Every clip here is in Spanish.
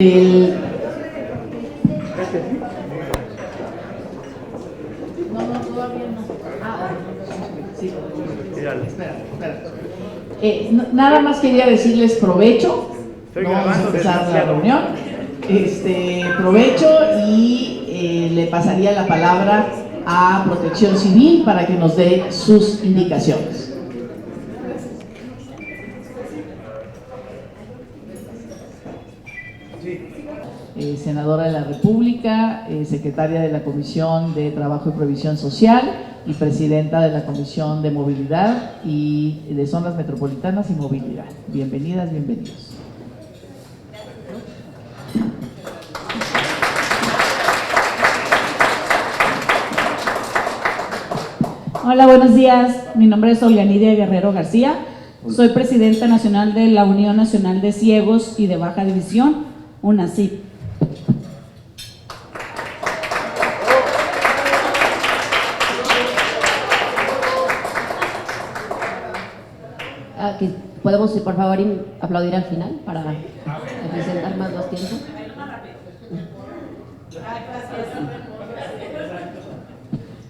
El... Todavía no. Sí. Espera. Nada más quería decirles provecho. Vamos a empezar la reunión. Provecho y le pasaría la palabra a Protección Civil para que nos dé sus indicaciones. Senadora de la República, secretaria de la Comisión de Trabajo y Previsión Social y presidenta de la Comisión de Movilidad y de Zonas Metropolitanas y Movilidad. Bienvenidas, bienvenidos. Hola, buenos días. Mi nombre es Olianidia Guerrero García. Soy presidenta nacional de la Unión Nacional de Ciegos y de Baja División, UNACIP. ¿Podemos, por favor, aplaudir al final para presentar más los tiempos?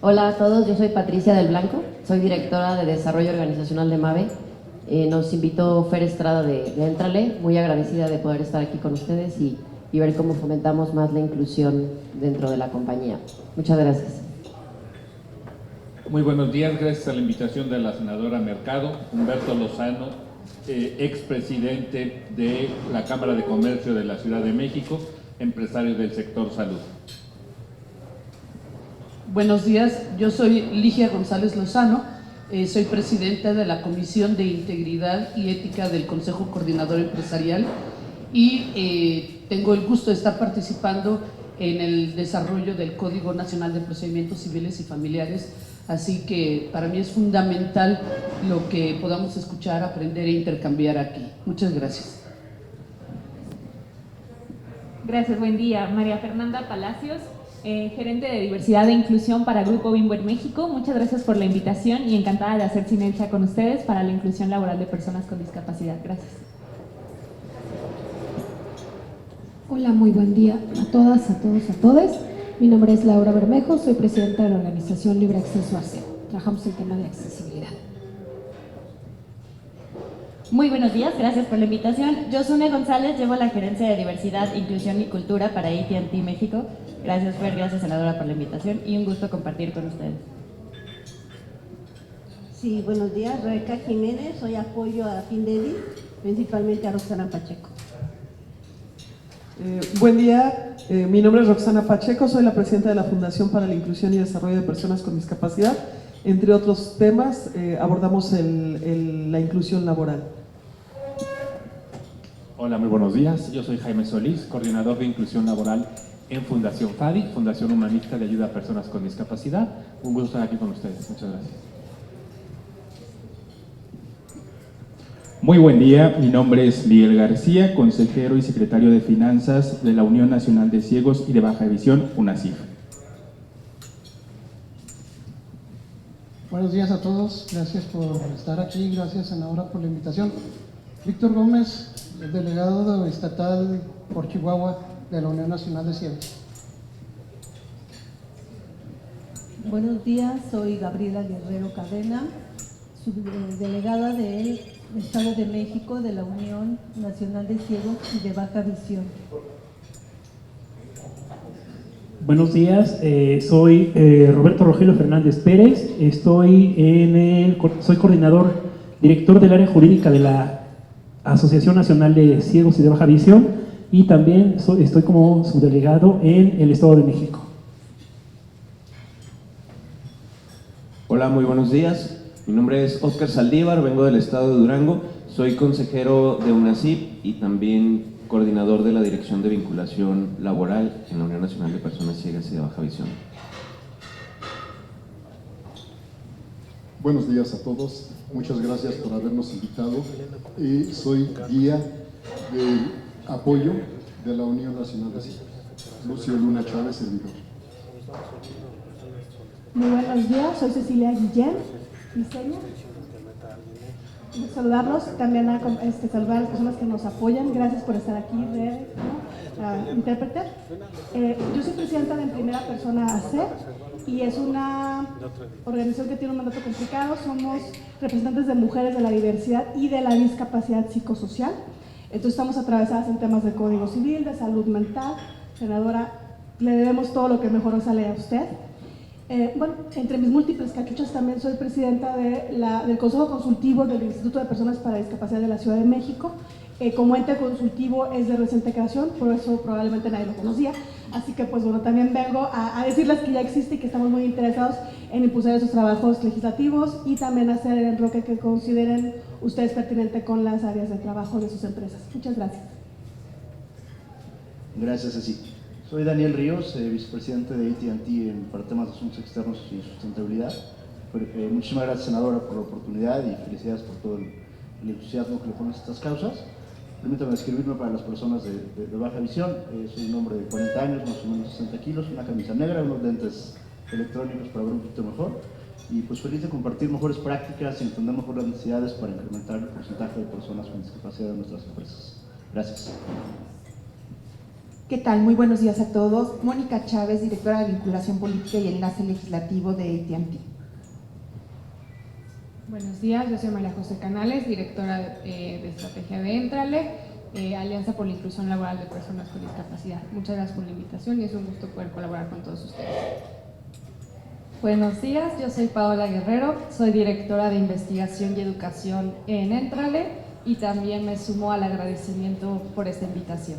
Hola a todos, yo soy Patricia del Blanco, soy directora de Desarrollo Organizacional de MAVE. Nos invitó Fer Estrada de Éntrale, muy agradecida de poder estar aquí con ustedes y ver cómo fomentamos más la inclusión dentro de la compañía. Muchas gracias. Muy buenos días, gracias a la invitación de la senadora Mercado, Humberto Lozano, expresidente de la Cámara de Comercio de la Ciudad de México, empresario del sector salud. Buenos días, yo soy Ligia González Lozano, soy presidenta de la Comisión de Integridad y Ética del Consejo Coordinador Empresarial y tengo el gusto de estar participando en el desarrollo del Código Nacional de Procedimientos Civiles y Familiares. Así que para mí es fundamental lo que podamos escuchar, aprender e intercambiar aquí. Muchas gracias. Gracias, buen día. María Fernanda Palacios, gerente de Diversidad e Inclusión para Grupo Bimbo en México. Muchas gracias por la invitación y encantada de hacer sinergia con ustedes para la inclusión laboral de personas con discapacidad. Gracias. Hola, muy buen día a todas, a todos, a todes. Mi nombre es Laura Bermejo, soy presidenta de la organización Libre Acceso a ASEO. Trabajamos el tema de accesibilidad. Muy buenos días, gracias por la invitación. Yo, Sune González, llevo la gerencia de Diversidad, Inclusión y Cultura para AT&T México. Gracias, Fer, gracias, senadora, por la invitación y un gusto compartir con ustedes. Sí, buenos días, Rebeca Jiménez, soy apoyo a Findedi, principalmente a Roxana Pacheco. Buen día, mi nombre es Roxana Pacheco, soy la presidenta de la Fundación para la Inclusión y Desarrollo de Personas con Discapacidad. Entre otros temas, abordamos la inclusión laboral. Hola, muy buenos días. Yo soy Jaime Solís, coordinador de inclusión laboral en Fundación FADI, Fundación Humanista de Ayuda a Personas con Discapacidad. Un gusto estar aquí con ustedes. Muchas gracias. Muy buen día, mi nombre es Miguel García, consejero y secretario de Finanzas de la Unión Nacional de Ciegos y de Baja Visión, UNACIF. Buenos días a todos, gracias por estar aquí, gracias senadora por la invitación. Víctor Gómez, delegado estatal por Chihuahua de la Unión Nacional de Ciegos. Buenos días, soy Gabriela Guerrero Cadena, subdelegada del Estado de México de la Unión Nacional de Ciegos y de Baja Visión. Buenos días, soy Roberto Rogelio Fernández Pérez, soy coordinador, director del área jurídica de la Asociación Nacional de Ciegos y de Baja Visión y también estoy como subdelegado en el Estado de México. Hola, muy buenos días. Mi nombre es Óscar Saldívar, vengo del estado de Durango, soy consejero de UNACIP y también coordinador de la Dirección de Vinculación Laboral en la Unión Nacional de Personas Ciegas y de Baja Visión. Buenos días a todos, muchas gracias por habernos invitado. Soy guía de apoyo de la Unión Nacional de Ciegos. Lucio Luna Chávez, servidor. Muy buenos días, soy Cecilia Guillén, diseño. Saludarlos, también a saludar a las personas que nos apoyan. Gracias por estar aquí, Rebe, ¿no? intérprete. Yo soy presidenta de En Primera Persona AC y es una organización que tiene un mandato complicado. Somos representantes de mujeres de la diversidad y de la discapacidad psicosocial. Entonces estamos atravesadas en temas de código civil, de salud mental. Senadora, le debemos todo lo que mejor nos sale a usted. Bueno, entre mis múltiples cachuchas también soy presidenta del Consejo Consultivo del Instituto de Personas para Discapacidad de la Ciudad de México. Como ente consultivo es de reciente creación, por eso probablemente nadie lo conocía. Así que pues bueno, también vengo a decirles que ya existe y que estamos muy interesados en impulsar esos trabajos legislativos y también hacer el enroque que consideren ustedes pertinente con las áreas de trabajo de sus empresas. Muchas gracias. Gracias, Ceci. Soy Daniel Ríos, vicepresidente de AT&T para temas de asuntos externos y sustentabilidad. Muchísimas gracias, senadora, por la oportunidad y felicidades por todo el entusiasmo que le pones a estas causas. Permítame describirme para las personas de baja visión. Soy un hombre de 40 años, más o menos 60 kilos, una camisa negra, unos lentes electrónicos para ver un poquito mejor. Y pues feliz de compartir mejores prácticas y entender mejor las necesidades para incrementar el porcentaje de personas con discapacidad en nuestras empresas. Gracias. ¿Qué tal? Muy buenos días a todos. Mónica Chávez, directora de Vinculación Política y Enlace Legislativo de AT&T. Buenos días, yo soy María José Canales, directora de Estrategia de Éntrale, Alianza por la Inclusión Laboral de Personas con Discapacidad. Muchas gracias por la invitación y es un gusto poder colaborar con todos ustedes. Buenos días, yo soy Paola Guerrero, soy directora de Investigación y Educación en Éntrale y también me sumo al agradecimiento por esta invitación.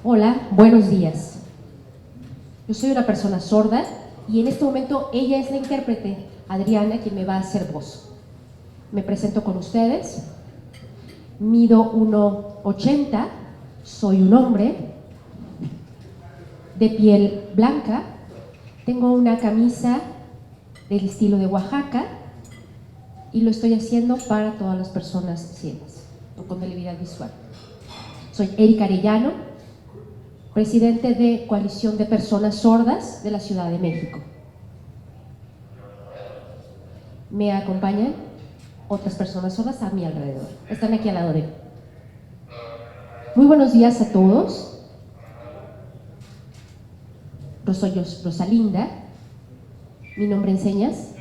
Hola, buenos días. Yo soy una persona sorda y en este momento ella es la intérprete, Adriana, quien me va a hacer voz. Me presento con ustedes. Mido 1,80, soy un hombre, de piel blanca, tengo una camisa del estilo de Oaxaca y lo estoy haciendo para todas las personas ciegas o con debilidad visual. Soy Erika Arellano, presidente de Coalición de Personas Sordas de la Ciudad de México. Me acompañan otras personas sordas a mi alrededor. Están aquí al lado de mí. Muy buenos días a todos. Soy Rosalinda. Mi nombre en señas.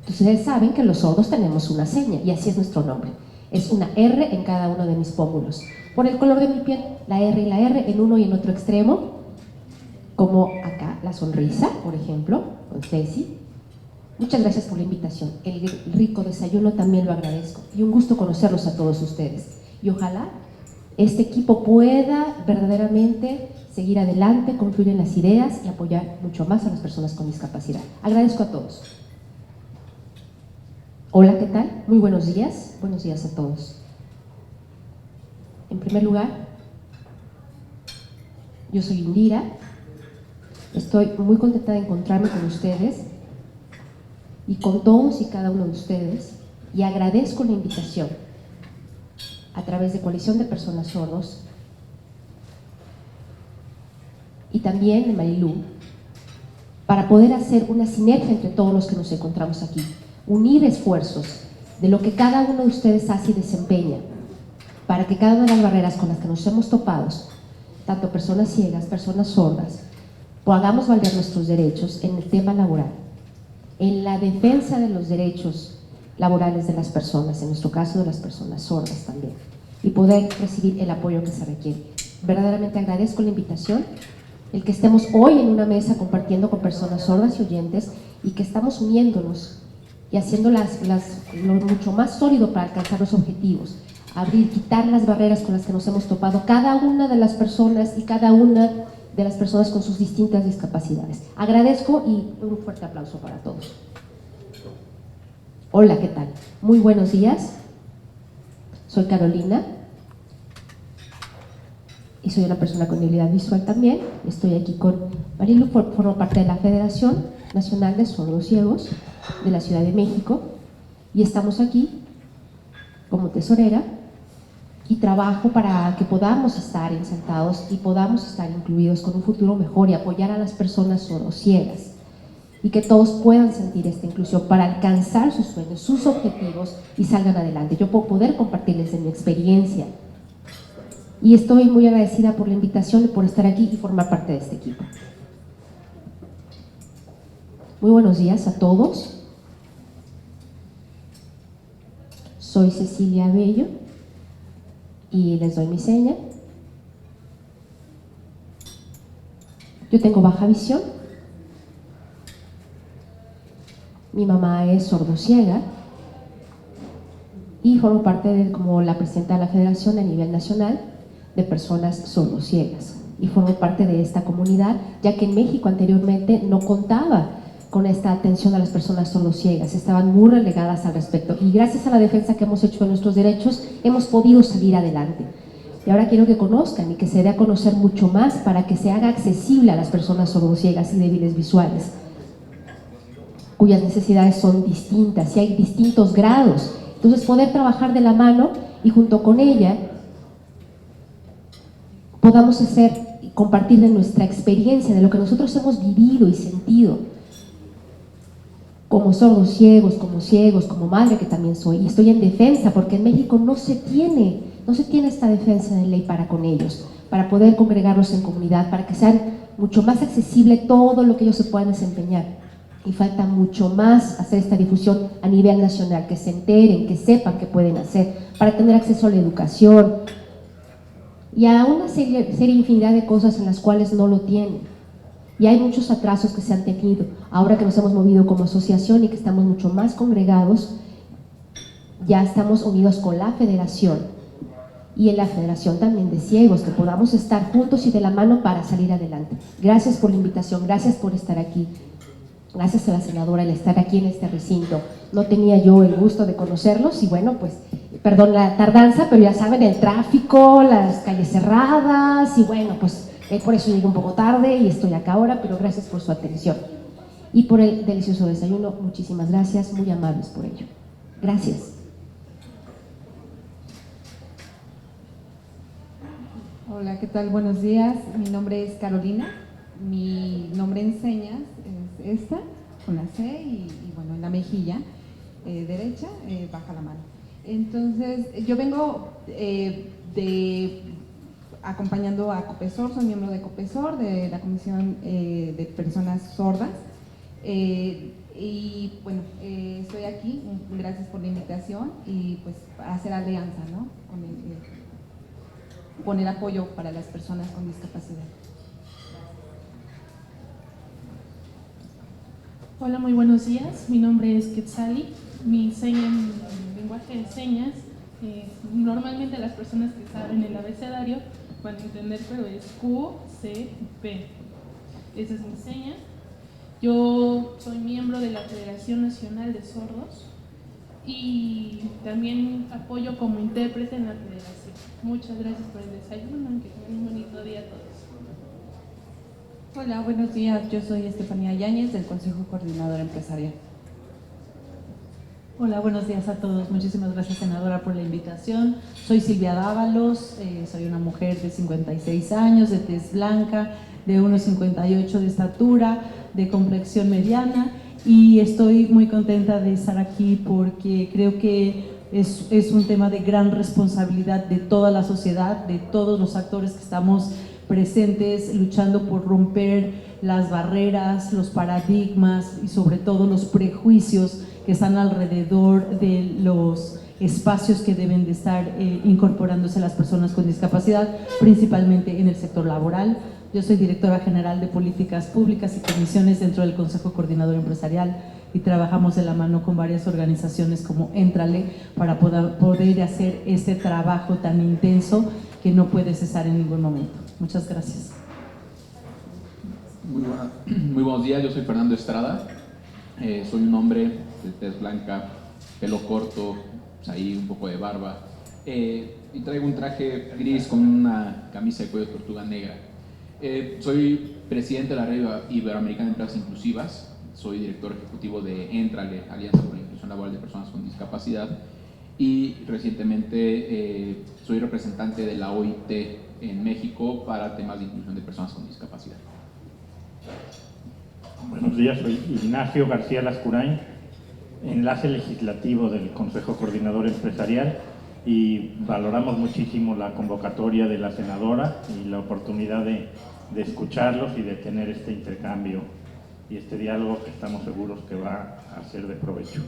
Ustedes saben que los sordos tenemos una seña y así es nuestro nombre. Es una R en cada uno de mis pómulos. Por el color de mi piel, la R y la R en uno y en otro extremo, como acá la sonrisa, por ejemplo, con Ceci. Muchas gracias por la invitación. El rico desayuno también lo agradezco. Y un gusto conocerlos a todos ustedes. Y ojalá este equipo pueda verdaderamente seguir adelante, confluir en las ideas y apoyar mucho más a las personas con discapacidad. Agradezco a todos. Hola, ¿qué tal? Muy buenos días. Buenos días a todos. En primer lugar, yo soy Indira. Estoy muy contenta de encontrarme con ustedes y con todos y cada uno de ustedes y agradezco la invitación a través de Coalición de Personas Sordos y también de Marilú para poder hacer una sinergia entre todos los que nos encontramos aquí. Unir esfuerzos de lo que cada uno de ustedes hace y desempeña para que cada una de las barreras con las que nos hemos topado, tanto personas ciegas, personas sordas, podamos valer nuestros derechos en el tema laboral, en la defensa de los derechos laborales de las personas, en nuestro caso de las personas sordas también, y poder recibir el apoyo que se requiere. Verdaderamente agradezco la invitación, el que estemos hoy en una mesa compartiendo con personas sordas y oyentes y que estamos uniéndonos y haciendo lo mucho más sólido para alcanzar los objetivos, abrir, quitar las barreras con las que nos hemos topado cada una de las personas y cada una de las personas con sus distintas discapacidades. Agradezco y un fuerte aplauso para todos. Hola, ¿qué tal? Muy buenos días. Soy Carolina y soy una persona con debilidad visual también. Estoy aquí con Marilu, formo parte de la Federación Nacional de Sordos Ciegos de la Ciudad de México y estamos aquí como tesorera y trabajo para que podamos estar sentados y podamos estar incluidos con un futuro mejor y apoyar a las personas sordociegas y que todos puedan sentir esta inclusión para alcanzar sus sueños, sus objetivos y salgan adelante. Yo puedo poder compartirles de mi experiencia y estoy muy agradecida por la invitación y por estar aquí y formar parte de este equipo. Muy buenos días a todos. Soy Cecilia Bello y les doy mi seña. Yo tengo baja visión. Mi mamá es sordociega y formo parte como la presidenta de la Federación a nivel nacional de personas sordociegas y formo parte de esta comunidad, ya que en México anteriormente no contaba con esta atención a las personas sordociegas, estaban muy relegadas al respecto y gracias a la defensa que hemos hecho de nuestros derechos hemos podido salir adelante. Y ahora quiero que conozcan y que se dé a conocer mucho más para que se haga accesible a las personas sordociegas y débiles visuales, cuyas necesidades son distintas y hay distintos grados. Entonces poder trabajar de la mano y junto con ella podamos compartir de nuestra experiencia, de lo que nosotros hemos vivido y sentido como sordos ciegos, como madre que también soy, y estoy en defensa porque en México no se tiene esta defensa de ley para con ellos, para poder congregarlos en comunidad, para que sea mucho más accesible todo lo que ellos se puedan desempeñar. Y falta mucho más hacer esta difusión a nivel nacional, que se enteren, que sepan qué pueden hacer, para tener acceso a la educación y a una serie infinidad de cosas en las cuales no lo tienen. Y hay muchos atrasos que se han tenido. Ahora que nos hemos movido como asociación y que estamos mucho más congregados, ya estamos unidos con la federación y en la federación también de ciegos, que podamos estar juntos y de la mano para salir adelante. Gracias por la invitación, gracias por estar aquí. Gracias a la senadora el estar aquí en este recinto. No tenía yo el gusto de conocerlos y bueno, pues, perdón la tardanza, pero ya saben, el tráfico, las calles cerradas y bueno, pues por eso llegué un poco tarde y estoy acá ahora, pero gracias por su atención y por el delicioso desayuno. Muchísimas gracias, muy amables por ello. Gracias. Hola, ¿qué tal? Buenos días. Mi nombre es Carolina. Mi nombre en señas es esta, con la C y bueno, en la mejilla derecha, baja la mano. Entonces, yo vengo acompañando a COPESOR, soy miembro de COPESOR, de la Comisión de Personas Sordas. Y bueno, estoy aquí, gracias por la invitación y pues para hacer alianza, ¿no? Con el apoyo para las personas con discapacidad. Hola, muy buenos días. Mi nombre es Quetzali. Mi seña en lenguaje de señas, normalmente las personas que saben el abecedario van a entender, pero es Q, C, P. Esa es mi seña. Yo soy miembro de la Federación Nacional de Sordos y también apoyo como intérprete en la federación. Muchas gracias por el desayuno, que tengan un bonito día a todos. Hola, buenos días. Yo soy Estefanía Yáñez del Consejo Coordinador Empresarial. Hola, buenos días a todos. Muchísimas gracias, senadora, por la invitación. Soy Silvia Dávalos, soy una mujer de 56 años, de tez blanca, de 1,58 de estatura, de complexión mediana y estoy muy contenta de estar aquí porque creo que es un tema de gran responsabilidad de toda la sociedad, de todos los actores que estamos presentes luchando por romper las barreras, los paradigmas y sobre todo los prejuicios que están alrededor de los espacios que deben de estar incorporándose las personas con discapacidad, principalmente en el sector laboral. Yo soy directora general de Políticas Públicas y Comisiones dentro del Consejo Coordinador Empresarial y trabajamos de la mano con varias organizaciones como Éntrale para poder hacer este trabajo tan intenso que no puede cesar en ningún momento. Muchas gracias. Muy buenos días, yo soy Fernando Estrada, soy un hombre de tez blanca, pelo corto, pues ahí un poco de barba, y traigo un traje gris con una camisa de cuello de tortuga negra. Soy presidente de la Red Iberoamericana de Empresas Inclusivas, soy director ejecutivo de Éntrale, Alianza por la Inclusión Laboral de Personas con Discapacidad, y recientemente soy representante de la OIT en México para temas de inclusión de personas con discapacidad. Buenos días, soy Ignacio García Lascurain, enlace legislativo del Consejo Coordinador Empresarial, y valoramos muchísimo la convocatoria de la senadora y la oportunidad de escucharlos y de tener este intercambio y este diálogo que estamos seguros que va a ser de provecho.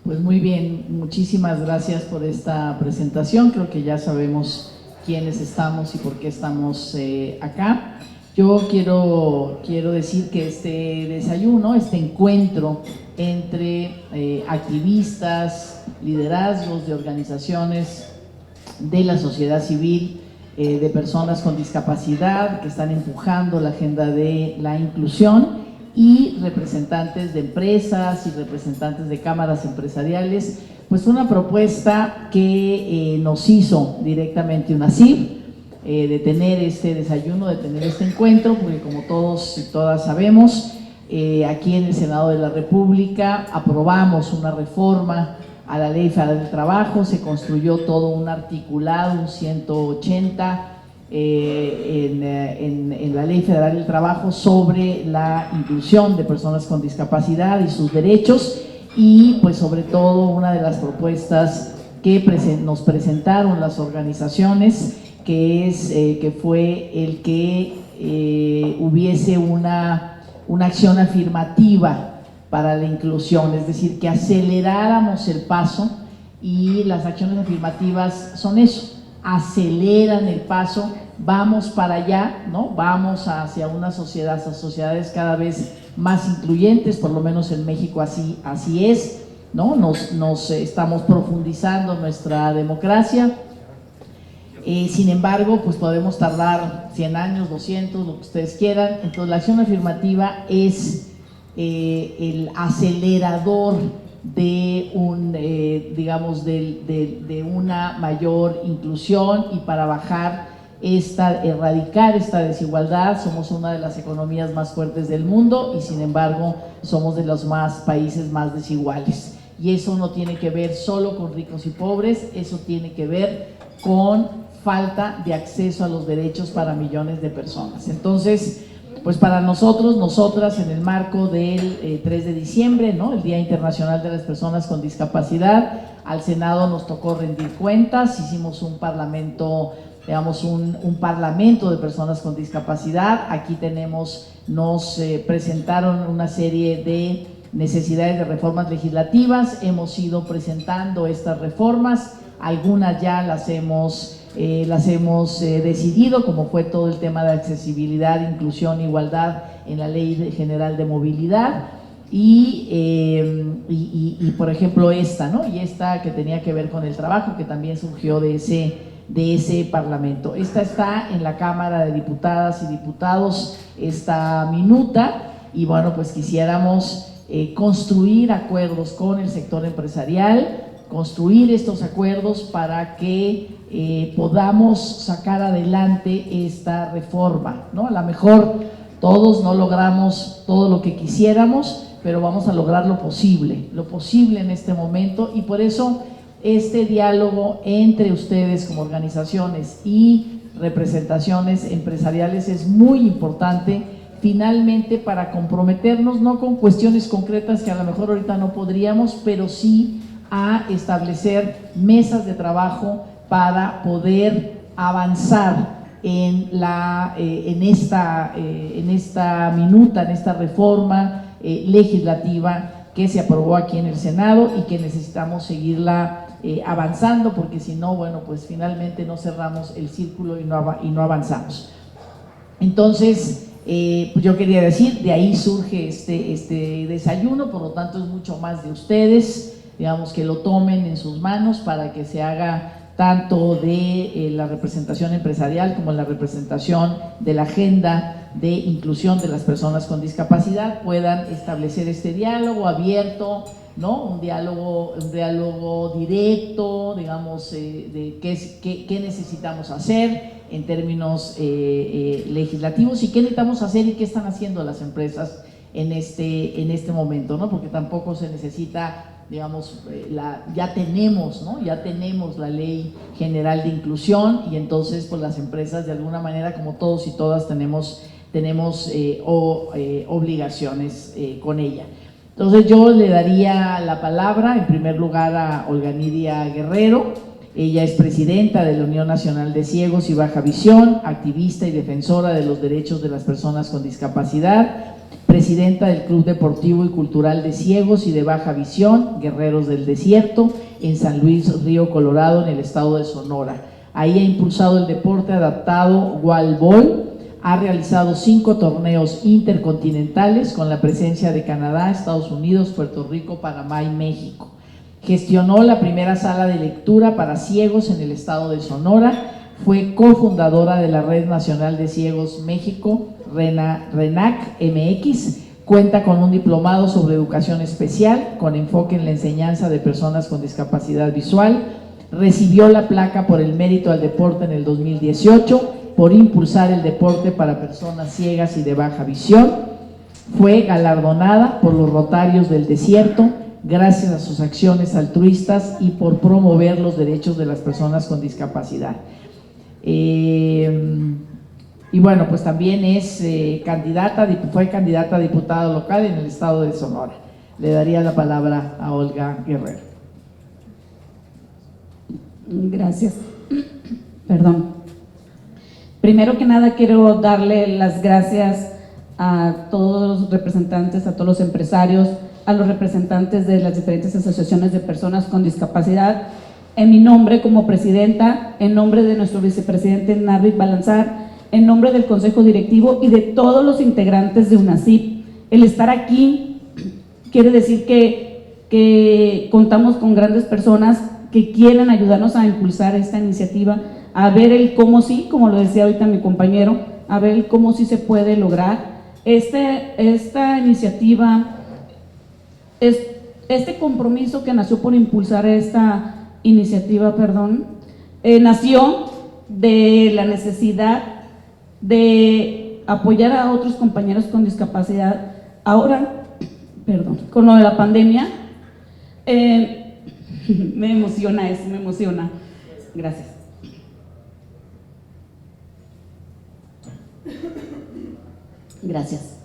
Pues muy bien, muchísimas gracias por esta presentación. Creo que ya sabemos quiénes estamos y por qué estamos acá. Yo quiero decir que este desayuno, este encuentro entre activistas, liderazgos de organizaciones de la sociedad civil, de personas con discapacidad que están empujando la agenda de la inclusión, y representantes de empresas y representantes de cámaras empresariales, pues una propuesta que nos hizo directamente UNASIF, de tener este desayuno, de tener este encuentro, porque como todos y todas sabemos, aquí en el Senado de la República aprobamos una reforma a la Ley Federal del Trabajo, se construyó todo un articulado, un 180 en la Ley Federal del Trabajo sobre la inclusión de personas con discapacidad y sus derechos, y pues sobre todo una de las propuestas que nos presentaron las organizaciones, que fue el que hubiese una acción afirmativa para la inclusión, es decir, que aceleráramos el paso, y las acciones afirmativas son eso, aceleran el paso, vamos para allá, ¿no? Vamos hacia una sociedad, hacia sociedades cada vez más incluyentes, por lo menos en México así es, ¿no? Nos estamos profundizando nuestra democracia. Sin embargo, pues podemos tardar 100 años, 200, lo que ustedes quieran. Entonces la acción afirmativa es el acelerador de de una mayor inclusión, y para erradicar esta desigualdad. Somos una de las economías más fuertes del mundo y sin embargo somos de los países más desiguales, y eso no tiene que ver solo con ricos y pobres, eso tiene que ver con falta de acceso a los derechos para millones de personas. Entonces, pues para nosotras, en el marco del 3 de diciembre, ¿no?, el Día Internacional de las Personas con Discapacidad, al Senado nos tocó rendir cuentas, hicimos un parlamento, un parlamento de personas con discapacidad. Aquí nos presentaron una serie de necesidades de reformas legislativas, hemos ido presentando estas reformas, algunas ya las hemos decidido, como fue todo el tema de accesibilidad, inclusión, igualdad en la Ley General de Movilidad, y por ejemplo esta, ¿no? Y esta que tenía que ver con el trabajo, que también surgió de ese parlamento. Esta está en la Cámara de Diputadas y Diputados, esta minuta, y bueno, pues quisiéramos construir acuerdos con el sector empresarial, construir estos acuerdos para que podamos sacar adelante esta reforma, ¿no? A lo mejor todos no logramos todo lo que quisiéramos, pero vamos a lograr lo posible en este momento, y por eso este diálogo entre ustedes como organizaciones y representaciones empresariales es muy importante, finalmente, para comprometernos no con cuestiones concretas que a lo mejor ahorita no podríamos, pero sí a establecer mesas de trabajo para poder avanzar en esta minuta, en esta reforma legislativa que se aprobó aquí en el Senado y que necesitamos seguirla avanzando, porque si no, bueno, pues finalmente no cerramos el círculo y no avanzamos. Entonces, pues yo quería decir, de ahí surge este desayuno, por lo tanto es mucho más de ustedes, digamos, que lo tomen en sus manos para que se haga tanto de la representación empresarial como la representación de la agenda de inclusión de las personas con discapacidad, puedan establecer este diálogo abierto, ¿no? Un diálogo directo, digamos, de qué necesitamos hacer en términos legislativos, y qué necesitamos hacer y qué están haciendo las empresas en este momento, ¿no? Porque tampoco se necesita digamos, ya tenemos, ¿no? Ya tenemos la Ley General de Inclusión y entonces pues las empresas de alguna manera, como todos y todas, tenemos obligaciones con ella. Entonces yo le daría la palabra en primer lugar a Olga Nidia Guerrero. Ella es presidenta de la Unión Nacional de Ciegos y Baja Visión, activista y defensora de los derechos de las personas con discapacidad, presidenta del Club Deportivo y Cultural de Ciegos y de Baja Visión, Guerreros del Desierto, en San Luis Río Colorado, en el estado de Sonora. Ahí ha impulsado el deporte adaptado Wallball, ha realizado 5 torneos intercontinentales con la presencia de Canadá, Estados Unidos, Puerto Rico, Panamá y México. Gestionó la primera sala de lectura para ciegos en el estado de Sonora, fue cofundadora de la Red Nacional de Ciegos México, RENAC MX, cuenta con un diplomado sobre educación especial con enfoque en la enseñanza de personas con discapacidad visual, recibió la placa por el mérito al deporte en el 2018 por impulsar el deporte para personas ciegas y de baja visión, fue galardonada por los Rotarios del Desierto gracias a sus acciones altruistas y por promover los derechos de las personas con discapacidad. Y bueno, pues también es fue candidata a diputada local en el estado de Sonora. Le daría la palabra a Olga Guerrero. Gracias. Perdón. Primero que nada quiero darle las gracias a todos los representantes, a todos los empresarios, a los representantes de las diferentes asociaciones de personas con discapacidad, en mi nombre como presidenta, en nombre de nuestro vicepresidente Narvit Balanzar, en nombre del Consejo Directivo y de todos los integrantes de UNASIP. El estar aquí quiere decir que contamos con grandes personas que quieren ayudarnos a impulsar esta iniciativa, a ver el cómo sí, como lo decía ahorita mi compañero, a ver el cómo sí se puede lograr. Esta iniciativa, este compromiso que nació por impulsar esta iniciativa, nació de la necesidad de apoyar a otros compañeros con discapacidad. Ahora, con lo de la pandemia, me emociona eso, me emociona. Gracias. Gracias.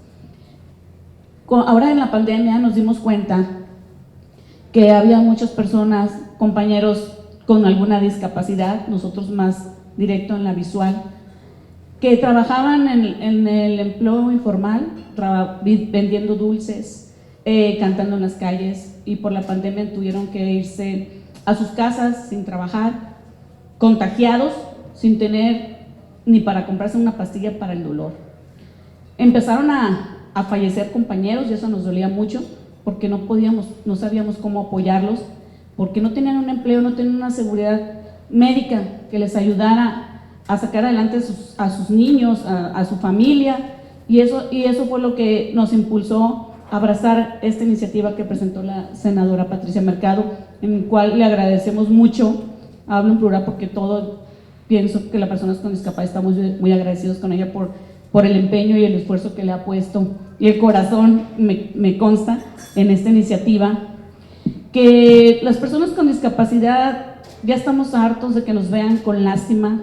Ahora en la pandemia nos dimos cuenta que había muchas personas, compañeros con alguna discapacidad, nosotros más directo en la visual, que trabajaban en el empleo informal, vendiendo dulces, cantando en las calles, y por la pandemia tuvieron que irse a sus casas sin trabajar, contagiados, sin tener ni para comprarse una pastilla para el dolor. Empezaron a fallecer compañeros y eso nos dolía mucho porque no sabíamos cómo apoyarlos, porque no tenían un empleo, no tenían una seguridad médica que les ayudara a sacar adelante a sus niños, a su familia, y eso fue lo que nos impulsó a abrazar esta iniciativa que presentó la senadora Patricia Mercado, en el cual le agradecemos mucho. Hablo en plural porque pienso que las personas con discapacidad estamos muy agradecidos con ella por el empeño y el esfuerzo que le ha puesto, y el corazón me consta en esta iniciativa, que las personas con discapacidad ya estamos hartos de que nos vean con lástima,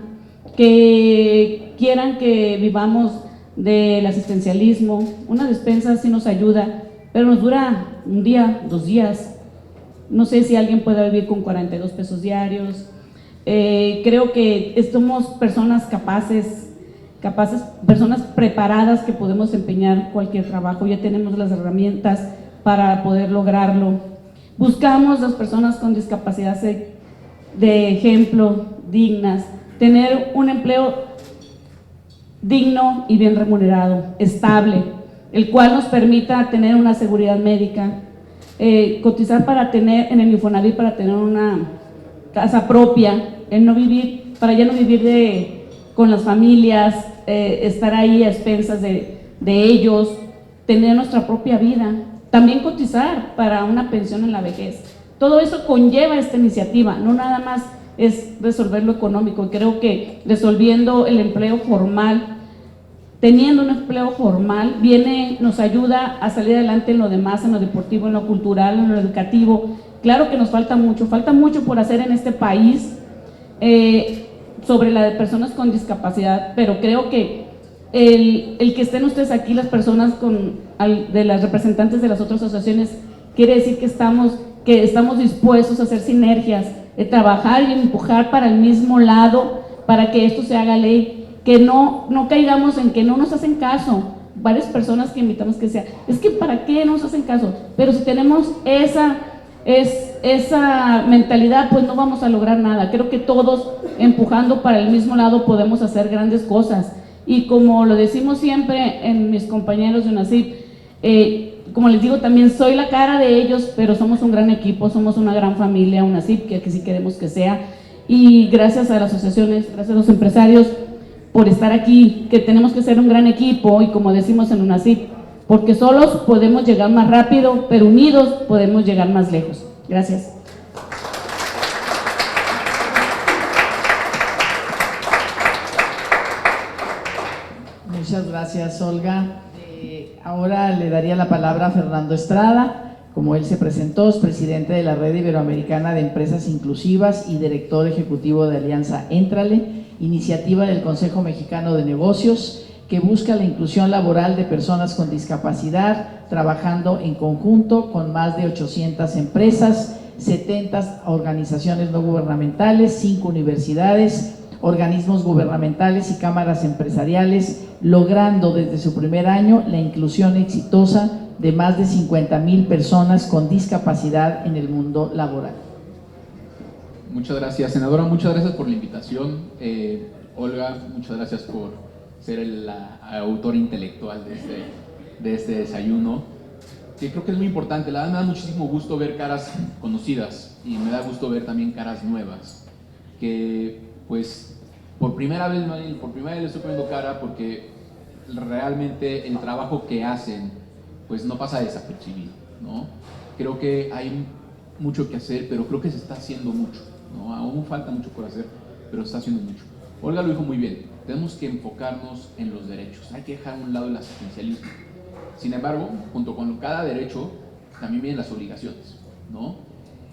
que quieran que vivamos del asistencialismo. Una despensa sí nos ayuda, pero nos dura un día, 2 días. No sé si alguien puede vivir con 42 pesos diarios. Creo que somos personas capaces, personas preparadas que podemos empeñar cualquier trabajo, ya tenemos las herramientas para poder lograrlo. Buscamos las personas con discapacidad de ejemplo, dignas, tener un empleo digno y bien remunerado, estable, el cual nos permita tener una seguridad médica, cotizar para tener en el Infonavit para tener una casa propia, para ya no vivir con las familias, estar ahí a expensas de ellos, tener nuestra propia vida, también cotizar para una pensión en la vejez. Todo eso conlleva esta iniciativa, no nada más es resolver lo económico. Creo que resolviendo el empleo formal teniendo un empleo formal, nos ayuda a salir adelante en lo demás, en lo deportivo, en lo cultural, en lo educativo. Claro que nos falta mucho por hacer en este país sobre la de personas con discapacidad, pero creo que el que estén ustedes aquí, las personas de las representantes de las otras asociaciones, quiere decir que estamos dispuestos a hacer sinergias, de trabajar y empujar para el mismo lado, para que esto se haga ley, que no caigamos en que no nos hacen caso. Varias personas que invitamos que sea, es que ¿para qué nos hacen caso? Pero si tenemos esa mentalidad, pues no vamos a lograr nada. Creo que todos empujando para el mismo lado podemos hacer grandes cosas. Y como lo decimos siempre en mis compañeros de UNASIP, como les digo, también soy la cara de ellos, pero somos un gran equipo, somos una gran familia, UNASIP, que sí queremos que sea. Y gracias a las asociaciones, gracias a los empresarios por estar aquí, que tenemos que ser un gran equipo, y como decimos en UNASIP, porque solos podemos llegar más rápido, pero unidos podemos llegar más lejos. Gracias. Muchas gracias, Olga. Ahora le daría la palabra a Fernando Estrada. Como él se presentó, es presidente de la Red Iberoamericana de Empresas Inclusivas y director ejecutivo de Alianza Éntrale, iniciativa del Consejo Mexicano de Negocios, que busca la inclusión laboral de personas con discapacidad, trabajando en conjunto con más de 800 empresas, 70 organizaciones no gubernamentales, 5 universidades, organismos gubernamentales y cámaras empresariales, logrando desde su primer año la inclusión exitosa de más de 50,000 personas con discapacidad en el mundo laboral. Muchas gracias, senadora, muchas gracias por la invitación. Olga, muchas gracias por ser el autor intelectual de este desayuno, que creo que es muy importante. La verdad me da muchísimo gusto ver caras conocidas y me da gusto ver también caras nuevas, que pues por primera vez le estoy poniendo cara, porque realmente el trabajo que hacen pues no pasa desapercibido, ¿no? Creo que hay mucho que hacer, pero creo que se está haciendo mucho, ¿no? Aún falta mucho por hacer, pero se está haciendo mucho. Olga lo dijo muy bien, tenemos que enfocarnos en los derechos, hay que dejar a un lado el asistencialismo. Sin embargo, junto con cada derecho también vienen las obligaciones, ¿no?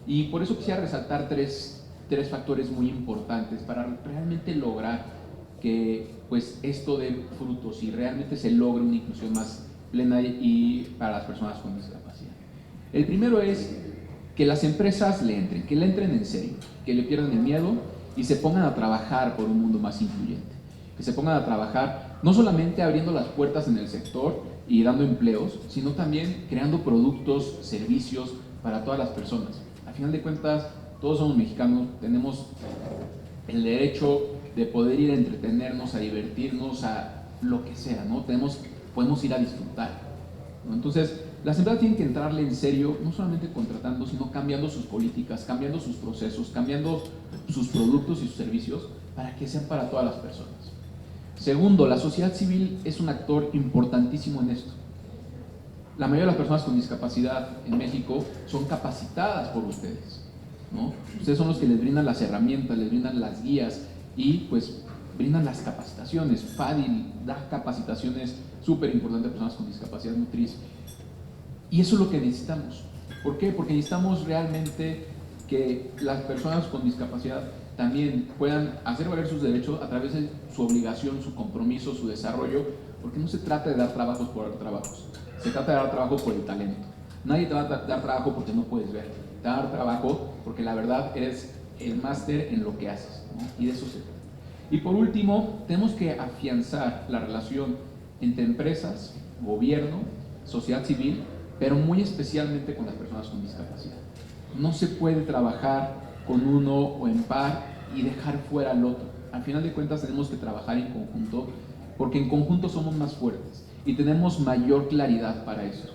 Y por eso quisiera resaltar tres factores muy importantes para realmente lograr que pues esto dé frutos y realmente se logre una inclusión más plena y para las personas con discapacidad. El primero es que las empresas le entren en serio, que le pierdan el miedo y se pongan a trabajar por un mundo más incluyente, que se pongan a trabajar no solamente abriendo las puertas en el sector y dando empleos, sino también creando productos, servicios para todas las personas. Al final de cuentas, todos somos mexicanos, tenemos el derecho de poder ir a entretenernos, a divertirnos, a lo que sea, ¿no? Podemos ir a disfrutar, ¿no? Entonces, las empresas tienen que entrarle en serio, no solamente contratando, sino cambiando sus políticas, cambiando sus procesos, cambiando sus productos y sus servicios para que sean para todas las personas. Segundo, la sociedad civil es un actor importantísimo en esto. La mayoría de las personas con discapacidad en México son capacitadas por ustedes, ¿no? Ustedes son los que les brindan las herramientas, les brindan las guías y pues brindan las capacitaciones. FADIL da capacitaciones súper importantes a personas con discapacidad motriz. Y eso es lo que necesitamos. ¿Por qué? Porque necesitamos realmente que las personas con discapacidad también puedan hacer valer sus derechos a través de su obligación, su compromiso, su desarrollo, porque no se trata de dar trabajos por dar trabajos, se trata de dar trabajo por el talento. Nadie te va a dar trabajo porque no puedes ver, te va a dar trabajo porque la verdad eres el máster en lo que haces, ¿no? Y de eso se trata. Y por último, tenemos que afianzar la relación entre empresas, gobierno, sociedad civil, pero muy especialmente con las personas con discapacidad. No se puede trabajar con uno o en par y dejar fuera al otro. Al final de cuentas tenemos que trabajar en conjunto, porque en conjunto somos más fuertes y tenemos mayor claridad para eso.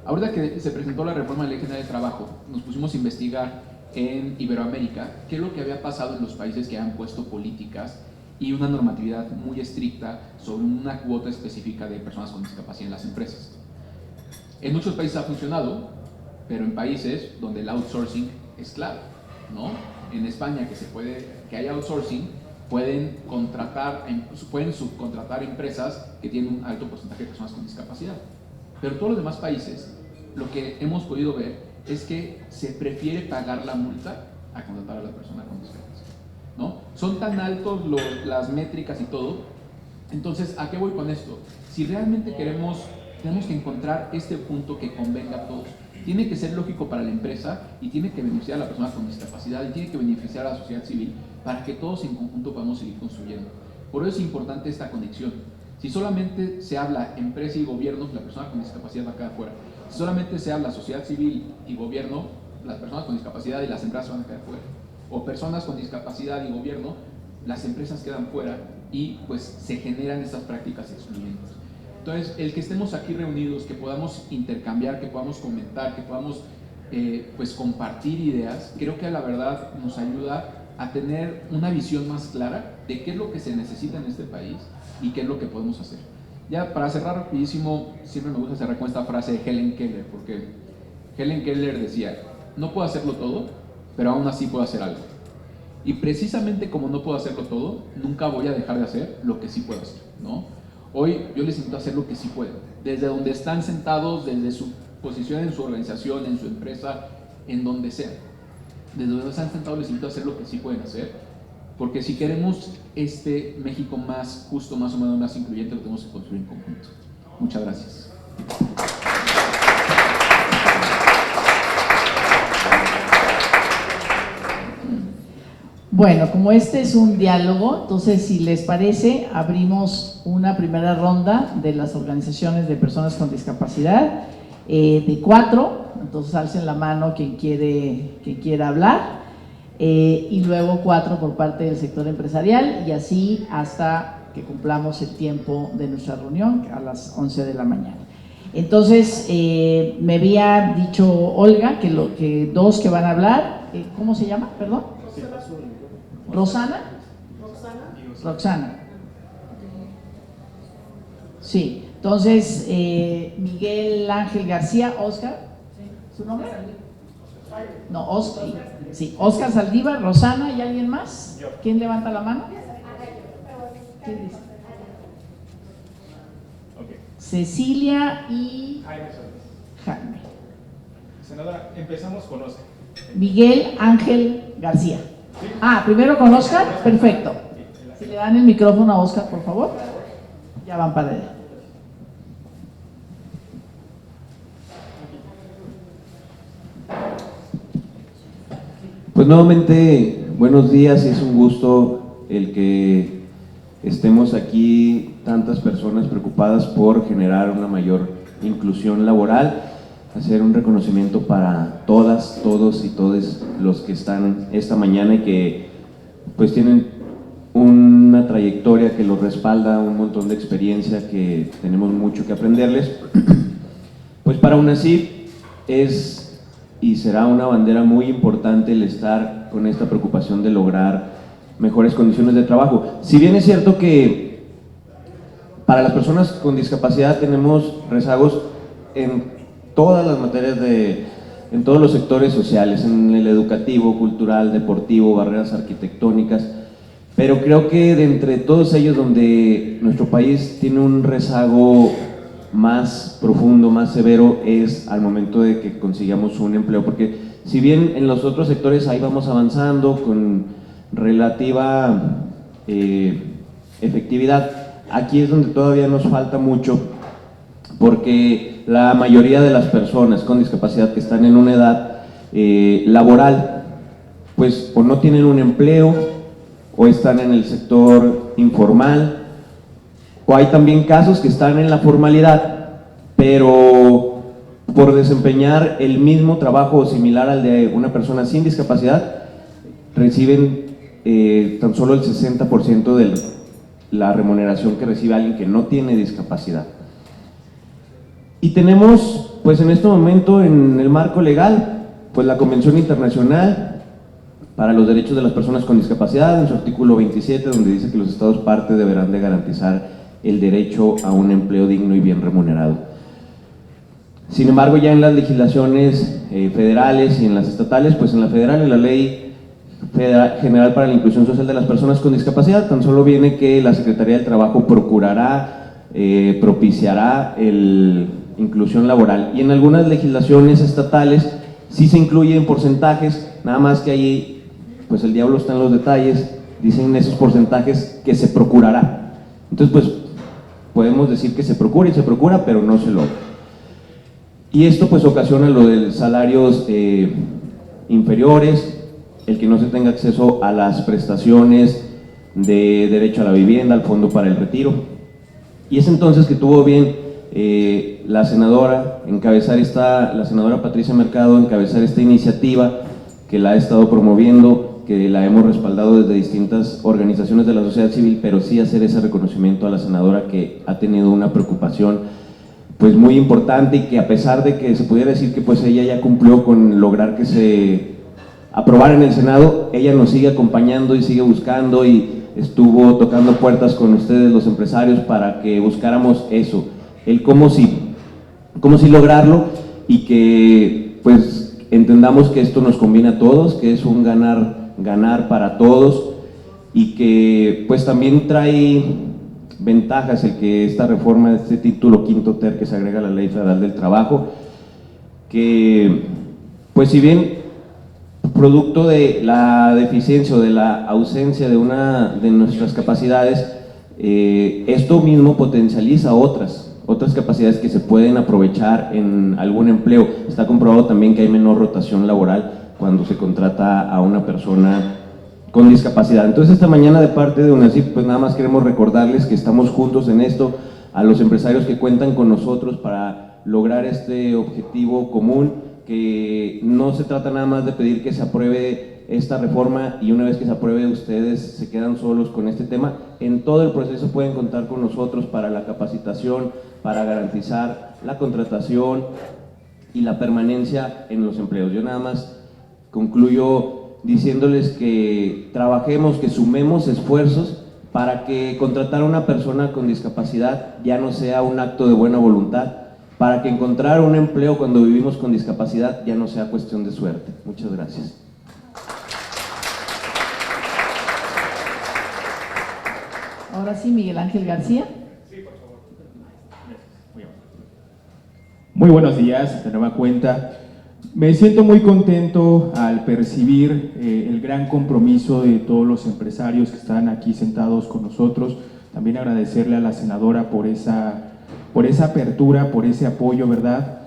Ahorita que se presentó la reforma de la Ley General de Trabajo, nos pusimos a investigar en Iberoamérica qué es lo que había pasado en los países que han puesto políticas y una normatividad muy estricta sobre una cuota específica de personas con discapacidad en las empresas. En muchos países ha funcionado, pero en países donde el outsourcing es clave, ¿no? En España que hay outsourcing, pueden subcontratar empresas que tienen un alto porcentaje de personas con discapacidad. Pero todos los demás países, lo que hemos podido ver es que se prefiere pagar la multa a contratar a la persona con discapacidad, ¿no? Son tan altos las métricas y todo. Entonces, ¿a qué voy con esto? Si realmente tenemos que encontrar este punto que convenga a todos. Tiene que ser lógico para la empresa y tiene que beneficiar a la persona con discapacidad y tiene que beneficiar a la sociedad civil para que todos en conjunto podamos seguir construyendo. Por eso es importante esta conexión. Si solamente se habla empresa y gobierno, la persona con discapacidad va a quedar fuera. Si solamente se habla sociedad civil y gobierno, las personas con discapacidad y las empresas van a quedar fuera. O personas con discapacidad y gobierno, las empresas quedan fuera y pues se generan estas prácticas excluyentes. Entonces, el que estemos aquí reunidos, que podamos intercambiar, que podamos comentar, que podamos pues compartir ideas, creo que la verdad nos ayuda a tener una visión más clara de qué es lo que se necesita en este país y qué es lo que podemos hacer. Ya para cerrar rapidísimo, siempre me gusta cerrar con esta frase de Helen Keller, porque Helen Keller decía, no puedo hacerlo todo, pero aún así puedo hacer algo. Y precisamente como no puedo hacerlo todo, nunca voy a dejar de hacer lo que sí puedo hacer, ¿no? Hoy yo les invito a hacer lo que sí pueden, desde donde están sentados, desde su posición en su organización, en su empresa, en donde sea. Desde donde están sentados les invito a hacer lo que sí pueden hacer, porque si queremos este México más justo, más humano, más incluyente, lo tenemos que construir en conjunto. Muchas gracias. Bueno, como este es un diálogo, entonces si les parece, abrimos una primera ronda de las organizaciones de personas con discapacidad, de 4, entonces alcen la mano quien quiera hablar, y luego 4 por parte del sector empresarial, y así hasta que cumplamos el tiempo de nuestra reunión a las 11 de la mañana. Entonces, me había dicho Olga que 2 que van a hablar, ¿cómo se llama? Perdón. ¿Rosana? Roxana. Sí, entonces Miguel Ángel García, Oscar, ¿su nombre? No, Oscar, sí, Oscar Saldívar, Rosana y alguien más. ¿Quién levanta la mano? ¿Quién dice? Cecilia y Jaime. Senadora, empezamos con Oscar. Miguel Ángel García. Primero con Oscar, perfecto. Si le dan el micrófono a Oscar, por favor. Ya van para allá. Pues nuevamente, buenos días, y es un gusto el que estemos aquí tantas personas preocupadas por generar una mayor inclusión laboral, hacer un reconocimiento para todas, todos y todes los que están esta mañana y que pues tienen una trayectoria que los respalda, un montón de experiencia que tenemos mucho que aprenderles. Pues para UNASIP es y será una bandera muy importante el estar con esta preocupación de lograr mejores condiciones de trabajo. Si bien es cierto que para las personas con discapacidad tenemos rezagos en todas las materias en todos los sectores sociales, en el educativo, cultural, deportivo, barreras arquitectónicas, pero creo que de entre todos ellos donde nuestro país tiene un rezago más profundo, más severo, es al momento de que consigamos un empleo, porque si bien en los otros sectores ahí vamos avanzando con relativa efectividad, aquí es donde todavía nos falta mucho, porque la mayoría de las personas con discapacidad que están en una edad laboral, pues o no tienen un empleo, o están en el sector informal, o hay también casos que están en la formalidad, pero por desempeñar el mismo trabajo o similar al de una persona sin discapacidad, reciben tan solo el 60% de la remuneración que recibe alguien que no tiene discapacidad. Y tenemos, pues en este momento, en el marco legal, pues la Convención Internacional para los Derechos de las Personas con Discapacidad, en su artículo 27, donde dice que los Estados partes deberán de garantizar el derecho a un empleo digno y bien remunerado. Sin embargo, ya en las legislaciones federales y en las estatales, pues en la federal, en la Ley General para la Inclusión Social de las Personas con Discapacidad. Tan solo viene que la Secretaría del Trabajo procurará, propiciará la inclusión laboral, y en algunas legislaciones estatales sí se incluyen porcentajes, nada más que ahí pues el diablo está en los detalles, dicen esos porcentajes que se procurará. Entonces pues podemos decir que se procura y se procura, pero no se logra. Y esto pues ocasiona lo de salarios inferiores, el que no se tenga acceso a las prestaciones de derecho a la vivienda, al fondo para el retiro. Y es entonces que tuvo bien la senadora Patricia Mercado encabezar esta iniciativa, que la ha estado promoviendo, que la hemos respaldado desde distintas organizaciones de la sociedad civil, pero sí hacer ese reconocimiento a la senadora, que ha tenido una preocupación pues muy importante, y que a pesar de que se pudiera decir que pues ella ya cumplió con lograr que se aprobara en el Senado, ella nos sigue acompañando y sigue buscando, y estuvo tocando puertas con ustedes los empresarios para que buscáramos eso, el cómo sí lograrlo, y que pues entendamos que esto nos conviene a todos, que es un ganar para todos, y que pues también trae ventajas el que esta reforma de este título quinto ter que se agrega a la Ley Federal del Trabajo, que pues si bien producto de la deficiencia o de la ausencia de una de nuestras capacidades, esto mismo potencializa otras capacidades que se pueden aprovechar en algún empleo. Está comprobado también que hay menor rotación laboral cuando se contrata a una persona con discapacidad. Entonces esta mañana, de parte de UNASIP, pues nada más queremos recordarles que estamos juntos en esto, a los empresarios que cuentan con nosotros para lograr este objetivo común, que no se trata nada más de pedir que se apruebe esta reforma y una vez que se apruebe ustedes se quedan solos con este tema. En todo el proceso pueden contar con nosotros para la capacitación, para garantizar la contratación y la permanencia en los empleos. Yo nada más concluyo diciéndoles que trabajemos, que sumemos esfuerzos para que contratar a una persona con discapacidad ya no sea un acto de buena voluntad, para que encontrar un empleo cuando vivimos con discapacidad ya no sea cuestión de suerte. Muchas gracias. Ahora sí, Miguel Ángel García. Sí, por favor. Muy buenos días, de nueva cuenta. Me siento muy contento al percibir el gran compromiso de todos los empresarios que están aquí sentados con nosotros. También agradecerle a la senadora por esa apertura, por ese apoyo, ¿verdad?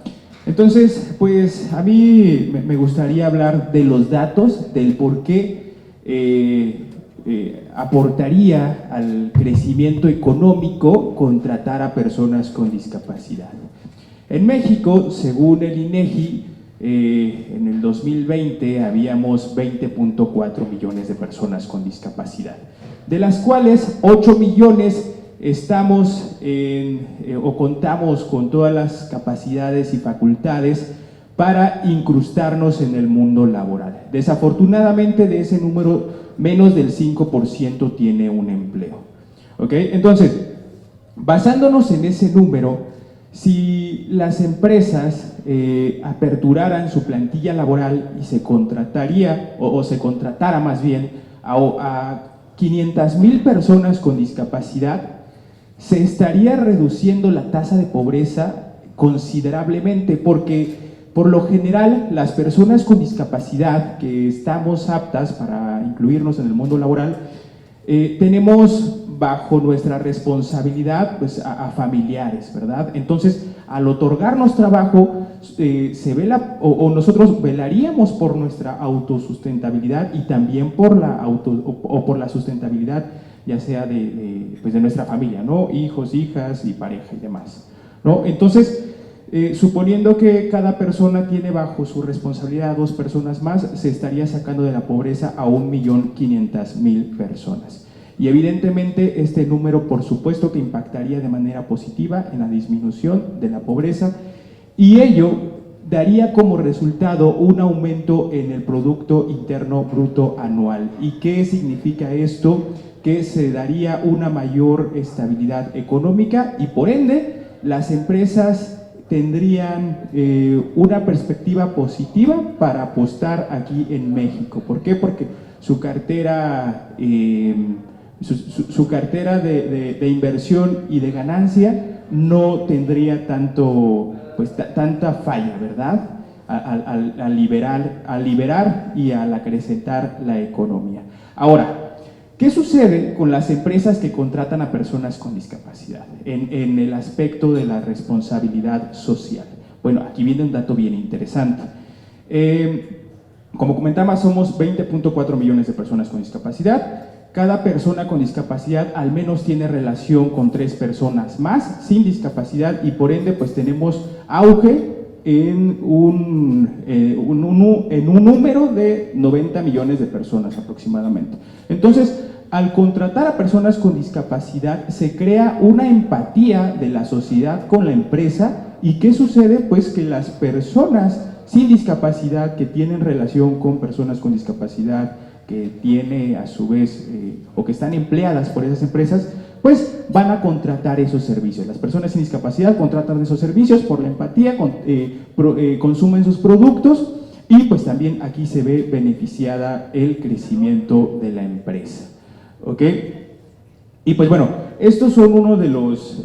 Entonces, pues a mí me gustaría hablar de los datos, del por qué aportaría al crecimiento económico contratar a personas con discapacidad. En México, según el INEGI, en el 2020 habíamos 20.4 millones de personas con discapacidad, de las cuales 8 millones estamos o contamos con todas las capacidades y facultades para incrustarnos en el mundo laboral. Desafortunadamente, de ese número, menos del 5% tiene un empleo. ¿Ok? Entonces, basándonos en ese número, si las empresas aperturaran su plantilla laboral y se contrataría, o se contratara más bien, a 500,000 personas con discapacidad, se estaría reduciendo la tasa de pobreza considerablemente, porque por lo general las personas con discapacidad que estamos aptas para incluirnos en el mundo laboral, tenemos bajo nuestra responsabilidad pues a familiares, ¿verdad? Entonces, al otorgarnos trabajo, se vela, o nosotros velaríamos por nuestra autosustentabilidad y también por la sustentabilidad, ya sea de nuestra familia, ¿no? Hijos, hijas y pareja y demás, ¿no? Entonces, suponiendo que cada persona tiene bajo su responsabilidad a 2 personas más, se estaría sacando de la pobreza a 1.500.000 personas. Y evidentemente este número, por supuesto, que impactaría de manera positiva en la disminución de la pobreza, y ello daría como resultado un aumento en el Producto Interno Bruto anual. ¿Y qué significa esto? Que se daría una mayor estabilidad económica y por ende las empresas tendrían una perspectiva positiva para apostar aquí en México. ¿Por qué? Porque su cartera, su cartera de inversión y de ganancia no tendría tanta falla, ¿verdad? Al liberar y al acrecentar la economía. Ahora, ¿qué sucede con las empresas que contratan a personas con discapacidad en el aspecto de la responsabilidad social? Bueno, aquí viene un dato bien interesante. Como comentaba, somos 20.4 millones de personas con discapacidad. Cada persona con discapacidad al menos tiene relación con 3 personas más sin discapacidad y por ende pues tenemos auge en un número de 90 millones de personas aproximadamente. Entonces, al contratar a personas con discapacidad se crea una empatía de la sociedad con la empresa. ¿Y qué sucede? Pues que las personas sin discapacidad que tienen relación con personas con discapacidad, que tiene a su vez o que están empleadas por esas empresas, pues van a contratar esos servicios. Las personas sin discapacidad contratan esos servicios por la empatía, consumen sus productos y pues también aquí se ve beneficiada el crecimiento de la empresa. ¿Ok? Y pues bueno, estos son uno de los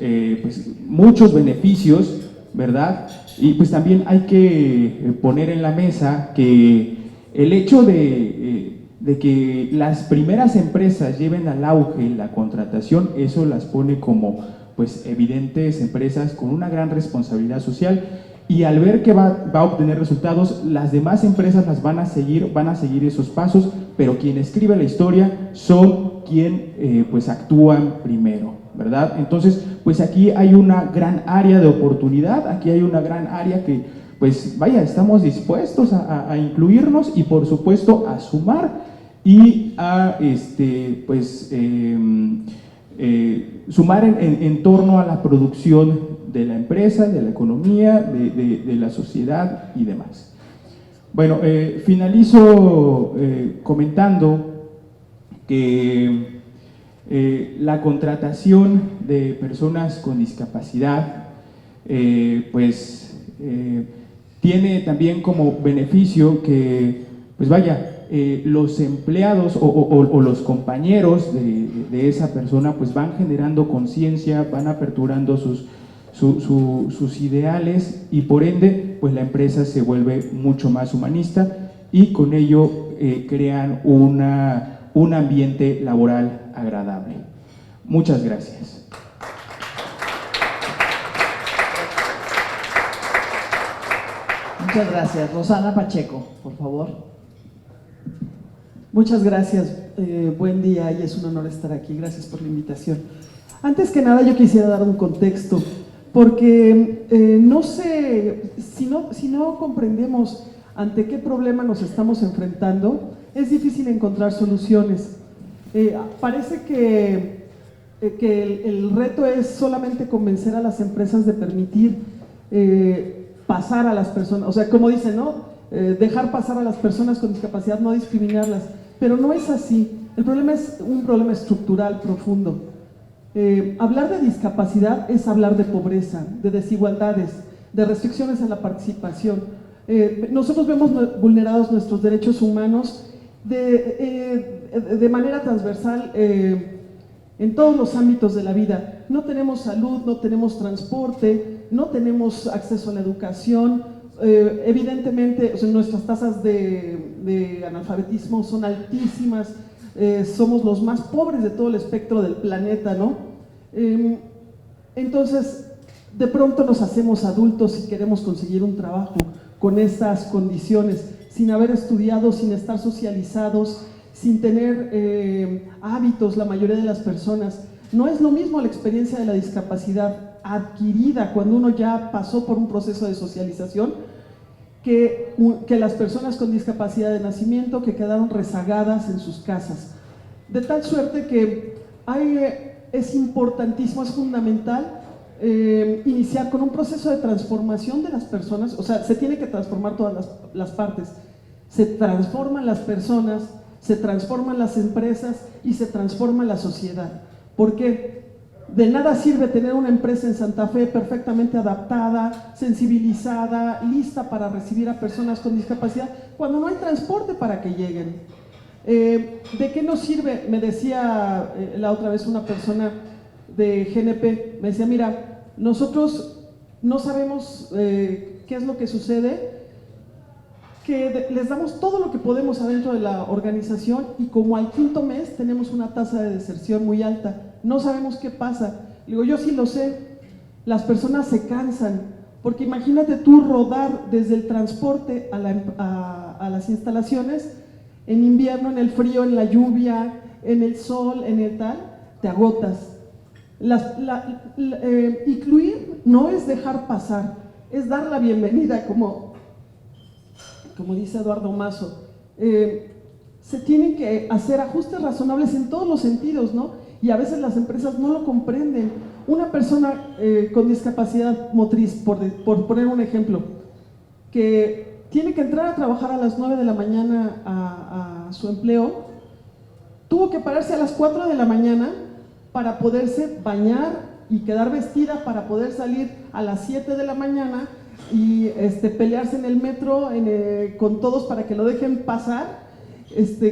muchos beneficios, ¿verdad? Y pues también hay que poner en la mesa que el hecho de que las primeras empresas lleven al auge la contratación, eso las pone como pues evidentes empresas con una gran responsabilidad social, y al ver que va a obtener resultados, las demás empresas las van a seguir esos pasos, pero quien escribe la historia son quien pues actúan primero, ¿verdad? Entonces pues aquí hay una gran área de oportunidad, aquí hay una gran área que pues vaya, estamos dispuestos a incluirnos y por supuesto a sumar y a sumar en torno a la producción de la empresa, de la economía, de la sociedad y demás. Bueno, finalizo comentando que la contratación de personas con discapacidad tiene también como beneficio que pues vaya, los empleados o los compañeros de esa persona pues van generando conciencia, van aperturando sus ideales y por ende pues la empresa se vuelve mucho más humanista y con ello crean un ambiente laboral agradable. Muchas gracias. Muchas gracias. Rosana Pacheco, por favor. Muchas gracias, buen día y es un honor estar aquí, gracias por la invitación. Antes que nada yo quisiera dar un contexto, porque no sé, si no comprendemos ante qué problema nos estamos enfrentando, es difícil encontrar soluciones. Parece que el reto es solamente convencer a las empresas de permitir pasar a las personas, o sea, como dicen, ¿no? Dejar pasar a las personas con discapacidad, no discriminarlas. Pero no es así, el problema es un problema estructural profundo. Hablar de discapacidad es hablar de pobreza, de desigualdades, de restricciones en la participación. Nosotros vemos vulnerados nuestros derechos humanos de manera transversal en todos los ámbitos de la vida. No tenemos salud, no tenemos transporte, no tenemos acceso a la educación. Evidentemente, o sea, nuestras tasas de analfabetismo son altísimas, somos los más pobres de todo el espectro del planeta, ¿no? Entonces, de pronto nos hacemos adultos y queremos conseguir un trabajo con estas condiciones, sin haber estudiado, sin estar socializados, sin tener hábitos, la mayoría de las personas. No es lo mismo la experiencia de la discapacidad adquirida cuando uno ya pasó por un proceso de socialización que las personas con discapacidad de nacimiento que quedaron rezagadas en sus casas. De tal suerte que es importantísimo, es fundamental iniciar con un proceso de transformación de las personas, o sea, se tiene que transformar todas las partes. Se transforman las personas, se transforman las empresas y se transforma la sociedad. ¿Por qué? De nada sirve tener una empresa en Santa Fe perfectamente adaptada, sensibilizada, lista para recibir a personas con discapacidad, cuando no hay transporte para que lleguen. ¿De qué nos sirve? Me decía la otra vez una persona de GNP, me decía, mira, nosotros no sabemos qué es lo que sucede, que les damos todo lo que podemos adentro de la organización y como al quinto mes tenemos una tasa de deserción muy alta, no sabemos qué pasa. Le digo, yo sí lo sé, las personas se cansan, porque imagínate tú rodar desde el transporte a las instalaciones, en invierno, en el frío, en la lluvia, en el sol, en el tal, te agotas. Incluir no es dejar pasar, es dar la bienvenida, como dice Eduardo Mazo. Se tienen que hacer ajustes razonables en todos los sentidos, ¿no? Y a veces las empresas no lo comprenden. Una persona con discapacidad motriz, por poner un ejemplo, que tiene que entrar a trabajar a las 9 de la mañana a su empleo, tuvo que pararse a las 4 de la mañana para poderse bañar y quedar vestida para poder salir a las 7 de la mañana y pelearse en el metro con todos para que lo dejen pasar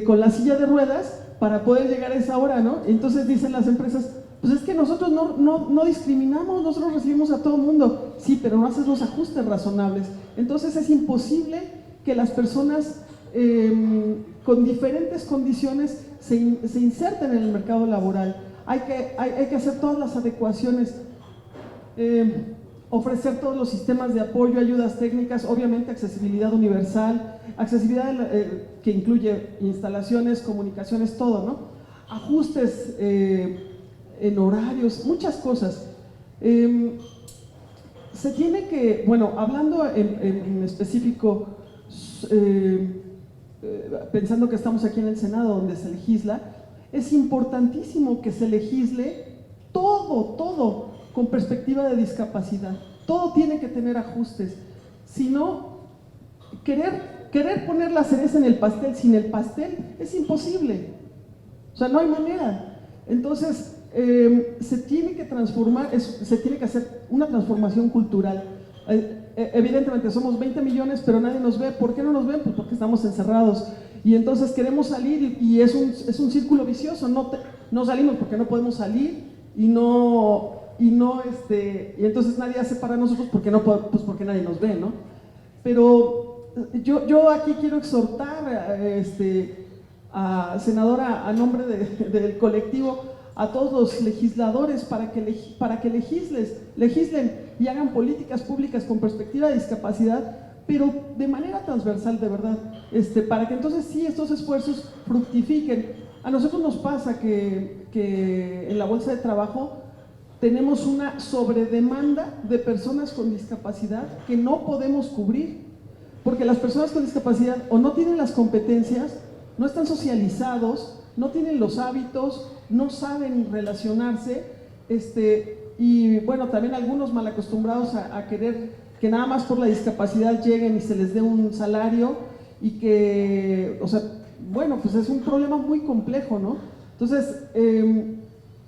con la silla de ruedas para poder llegar a esa hora, ¿no? Entonces dicen las empresas, pues es que nosotros no discriminamos, nosotros recibimos a todo el mundo. Sí, pero no haces los ajustes razonables. Entonces es imposible que las personas con diferentes condiciones se inserten en el mercado laboral. Hay que hacer todas las adecuaciones, ofrecer todos los sistemas de apoyo, ayudas técnicas, obviamente accesibilidad universal, accesibilidad que incluye instalaciones, comunicaciones, todo, ¿no? Ajustes en horarios, muchas cosas. Se tiene que, bueno, hablando en específico, pensando que estamos aquí en el Senado donde se legisla, es importantísimo que se legisle todo con perspectiva de discapacidad. Todo tiene que tener ajustes. Si no, querer poner la cereza en el pastel sin el pastel es imposible. O sea, no hay manera. Entonces, se tiene que transformar, se tiene que hacer una transformación cultural. Evidentemente somos 20 millones, pero nadie nos ve. ¿Por qué no nos ven? Pues porque estamos encerrados. Y entonces queremos salir y es un círculo vicioso. No salimos porque no podemos salir y entonces nadie hace para nosotros porque porque nadie nos ve, ¿no? Pero yo aquí quiero exhortar a senadora, a nombre del colectivo, a todos los legisladores para que legislen y hagan políticas públicas con perspectiva de discapacidad, pero de manera transversal, de verdad, para que entonces sí estos esfuerzos fructifiquen. A nosotros nos pasa que en la bolsa de trabajo tenemos una sobredemanda de personas con discapacidad que no podemos cubrir, porque las personas con discapacidad o no tienen las competencias, no están socializados, no tienen los hábitos, no saben relacionarse, y bueno, también algunos mal acostumbrados a querer que nada más por la discapacidad lleguen y se les dé un salario y que, o sea, bueno, pues es un problema muy complejo, ¿no? Entonces,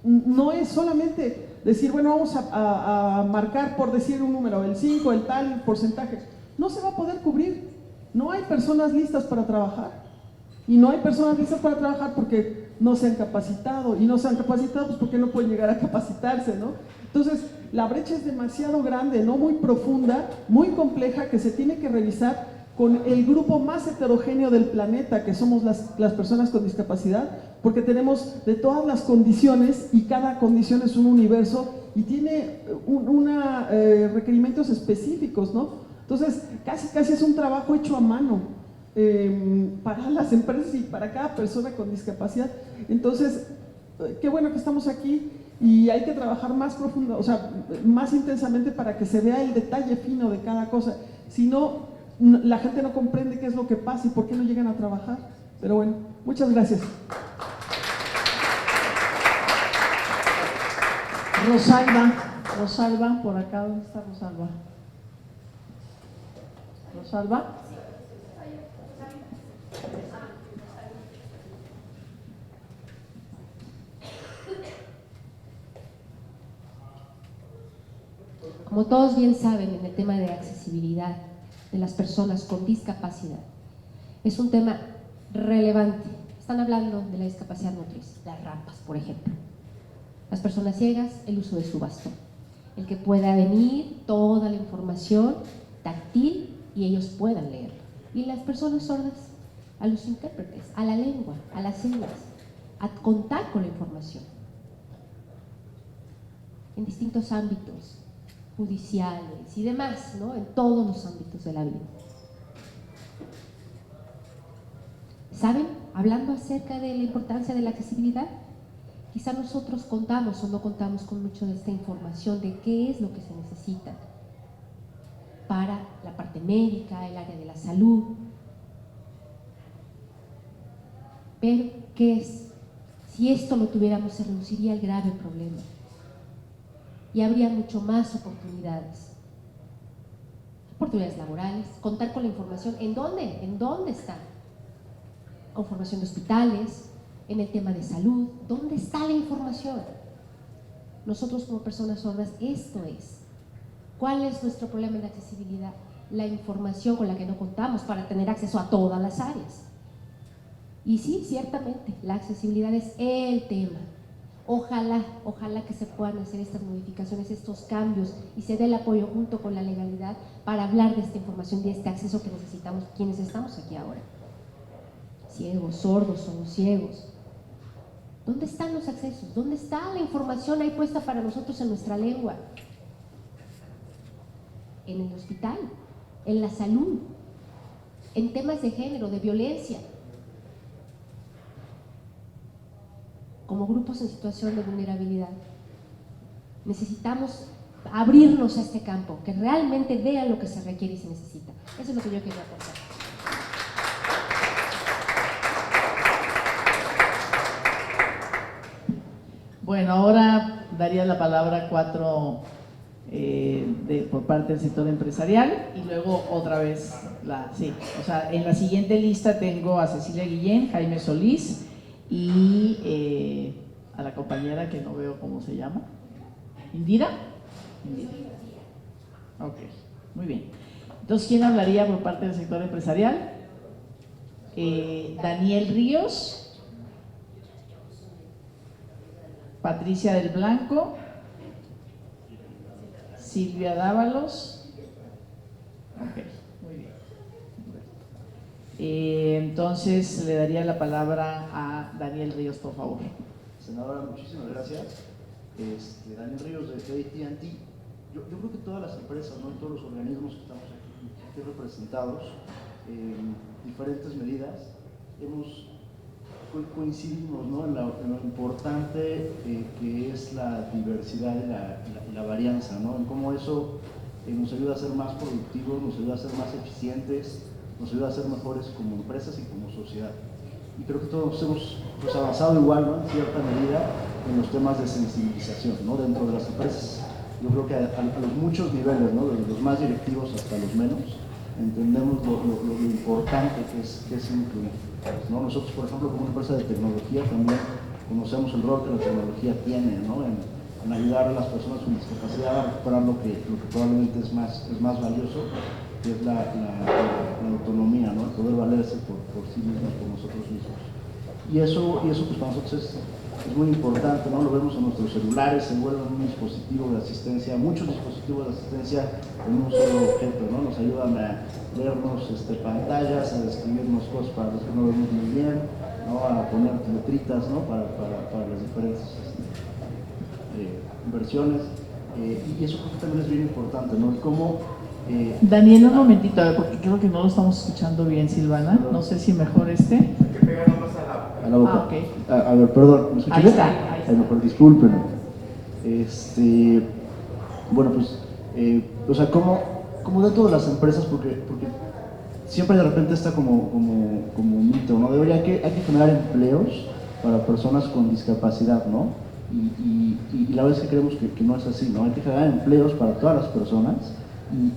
no es solamente decir, bueno, vamos a marcar por decir un número, el 5, el tal porcentaje. No se va a poder cubrir. No hay personas listas para trabajar. Y no hay personas listas para trabajar porque no se han capacitado. Y no se han capacitado pues porque no pueden llegar a capacitarse, ¿no? Entonces, la brecha es demasiado grande, ¿no? Muy profunda, muy compleja, que se tiene que revisar con el grupo más heterogéneo del planeta, que somos las personas con discapacidad, porque tenemos de todas las condiciones y cada condición es un universo y tiene requerimientos específicos, ¿no? Entonces, casi es un trabajo hecho a mano para las empresas y para cada persona con discapacidad. Entonces, qué bueno que estamos aquí y hay que trabajar más profundo, o sea, más intensamente para que se vea el detalle fino de cada cosa. Si no, la gente no comprende qué es lo que pasa y por qué no llegan a trabajar. Pero bueno, muchas gracias. Rosalba, por acá, ¿dónde está Rosalba? Rosalba. Como todos bien saben, en el tema de accesibilidad de las personas con discapacidad, es un tema relevante. están hablando de la discapacidad motriz, las rampas, por ejemplo. Las personas ciegas, el uso de su bastón. El que pueda venir toda la información táctil y ellos puedan leerlo. Y las personas sordas, a los intérpretes, a la lengua, a las señas, a contar con la información. En distintos ámbitos, judiciales y demás, ¿no? En todos los ámbitos de la vida. ¿Saben? Hablando acerca de la importancia de la accesibilidad, quizá nosotros contamos o no contamos con mucho de esta información de qué es lo que se necesita para la parte médica, el área de la salud. Pero, ¿qué es? Si esto lo tuviéramos, se reduciría el grave problema y habría mucho más oportunidades. Oportunidades laborales, contar con la información. ¿En dónde? ¿En dónde está? Con formación de hospitales, en el tema de salud. ¿Dónde está la información? Nosotros como personas sordas, esto es. ¿Cuál es nuestro problema en la accesibilidad? La información con la que no contamos para tener acceso a todas las áreas. Y sí, ciertamente, la accesibilidad es el tema. Ojalá que se puedan hacer estas modificaciones, estos cambios y se dé el apoyo junto con la legalidad para hablar de esta información, de este acceso que necesitamos quienes estamos aquí ahora. Ciegos, sordos o no ciegos. ¿Dónde están los accesos? ¿Dónde está la información ahí puesta para nosotros en nuestra lengua? En el hospital, en la salud, en temas de género, de violencia. Como grupos en situación de vulnerabilidad. Necesitamos abrirnos a este campo, que realmente vean lo que se requiere y se necesita. Eso es lo que yo quería aportar. Bueno, ahora daría la palabra a 4 por parte del sector empresarial y luego otra vez en la siguiente lista tengo a Cecilia Guillén, Jaime Solís y a la compañera que no veo cómo se llama, Indira. Ok, muy bien. Entonces, ¿quién hablaría por parte del sector empresarial? Daniel Ríos, Patricia del Blanco, Silvia Dávalos. Ok, muy bien. Entonces le daría la palabra a Daniel Ríos, por favor. Senadora, muchísimas gracias. Daniel Ríos de AT&T. Yo creo que todas las empresas, ¿no? Y todos los organismos que estamos aquí representados, en diferentes medidas, coincidimos, ¿no? en lo importante que es la diversidad y la varianza, ¿no? En cómo eso nos ayuda a ser más productivos, nos ayuda a ser más eficientes, nos ayuda a ser mejores como empresas y como sociedad. Y creo que todos hemos avanzado igual, ¿no? En cierta medida en los temas de sensibilización, ¿no? Dentro de las empresas. Yo creo que a los muchos niveles, ¿no? Desde los más directivos hasta los menos, entendemos lo importante que es incluir, ¿no? Nosotros, por ejemplo, como una empresa de tecnología, también conocemos el rol que la tecnología tiene, ¿no? en ayudar a las personas con discapacidad a recuperar lo que probablemente es más valioso, que es la autonomía, ¿no? El poder valerse por sí mismos, por nosotros mismos. Y eso pues para nosotros es muy importante, ¿no? Lo vemos en nuestros celulares, se vuelven un dispositivo de asistencia, muchos dispositivos de asistencia en un solo objeto, ¿no? Nos ayudan a leernos pantallas, a describirnos cosas para los que no vemos muy bien, ¿no? A poner letritas, ¿no? Para las diferentes versiones. Y eso creo que también es bien importante, ¿no? Cómo Daniel, un momentito, porque creo que no lo estamos escuchando bien, Silvana. No sé si mejor a la boca. Ah, okay. A ver, perdón, ¿me escuché? Ahí está. Mejor discúlpenme. Bueno, pues, o sea, como dentro de las empresas, porque siempre de repente está como un mito, ¿no? Hay que generar empleos para personas con discapacidad, ¿no? Y la verdad es que creemos que no es así, ¿no? Hay que generar empleos para todas las personas,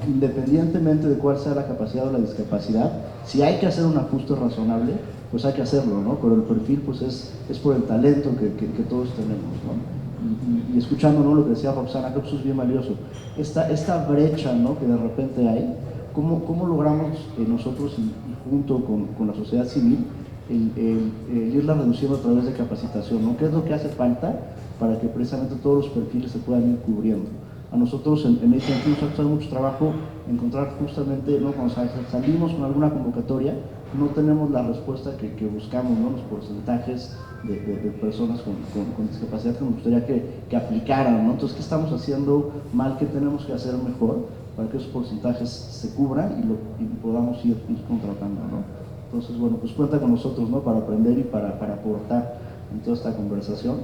independientemente de cuál sea la capacidad o la discapacidad. Si hay que hacer un ajuste razonable, pues hay que hacerlo, ¿no? Pero el perfil pues es por el talento que todos tenemos, ¿no? Y escuchando, ¿no? Lo que decía Roxana, creo que eso es bien valioso. Esta brecha, ¿no? Que de repente hay, ¿cómo logramos nosotros y junto con la sociedad civil el irla reduciendo a través de capacitación, ¿no? ¿Qué es lo que hace falta para que precisamente todos los perfiles se puedan ir cubriendo? A nosotros en AT&T nos ha costado mucho trabajo encontrar justamente, ¿no? Cuando salimos con alguna convocatoria, no tenemos la respuesta que buscamos, ¿no? Los porcentajes de personas con discapacidad que nos gustaría que aplicaran, ¿no? Entonces, ¿qué estamos haciendo mal? ¿Qué tenemos que hacer mejor para que esos porcentajes se cubran y podamos ir contratando, ¿no? Entonces, bueno, pues cuenta con nosotros, ¿no? Para aprender y para aportar en toda esta conversación,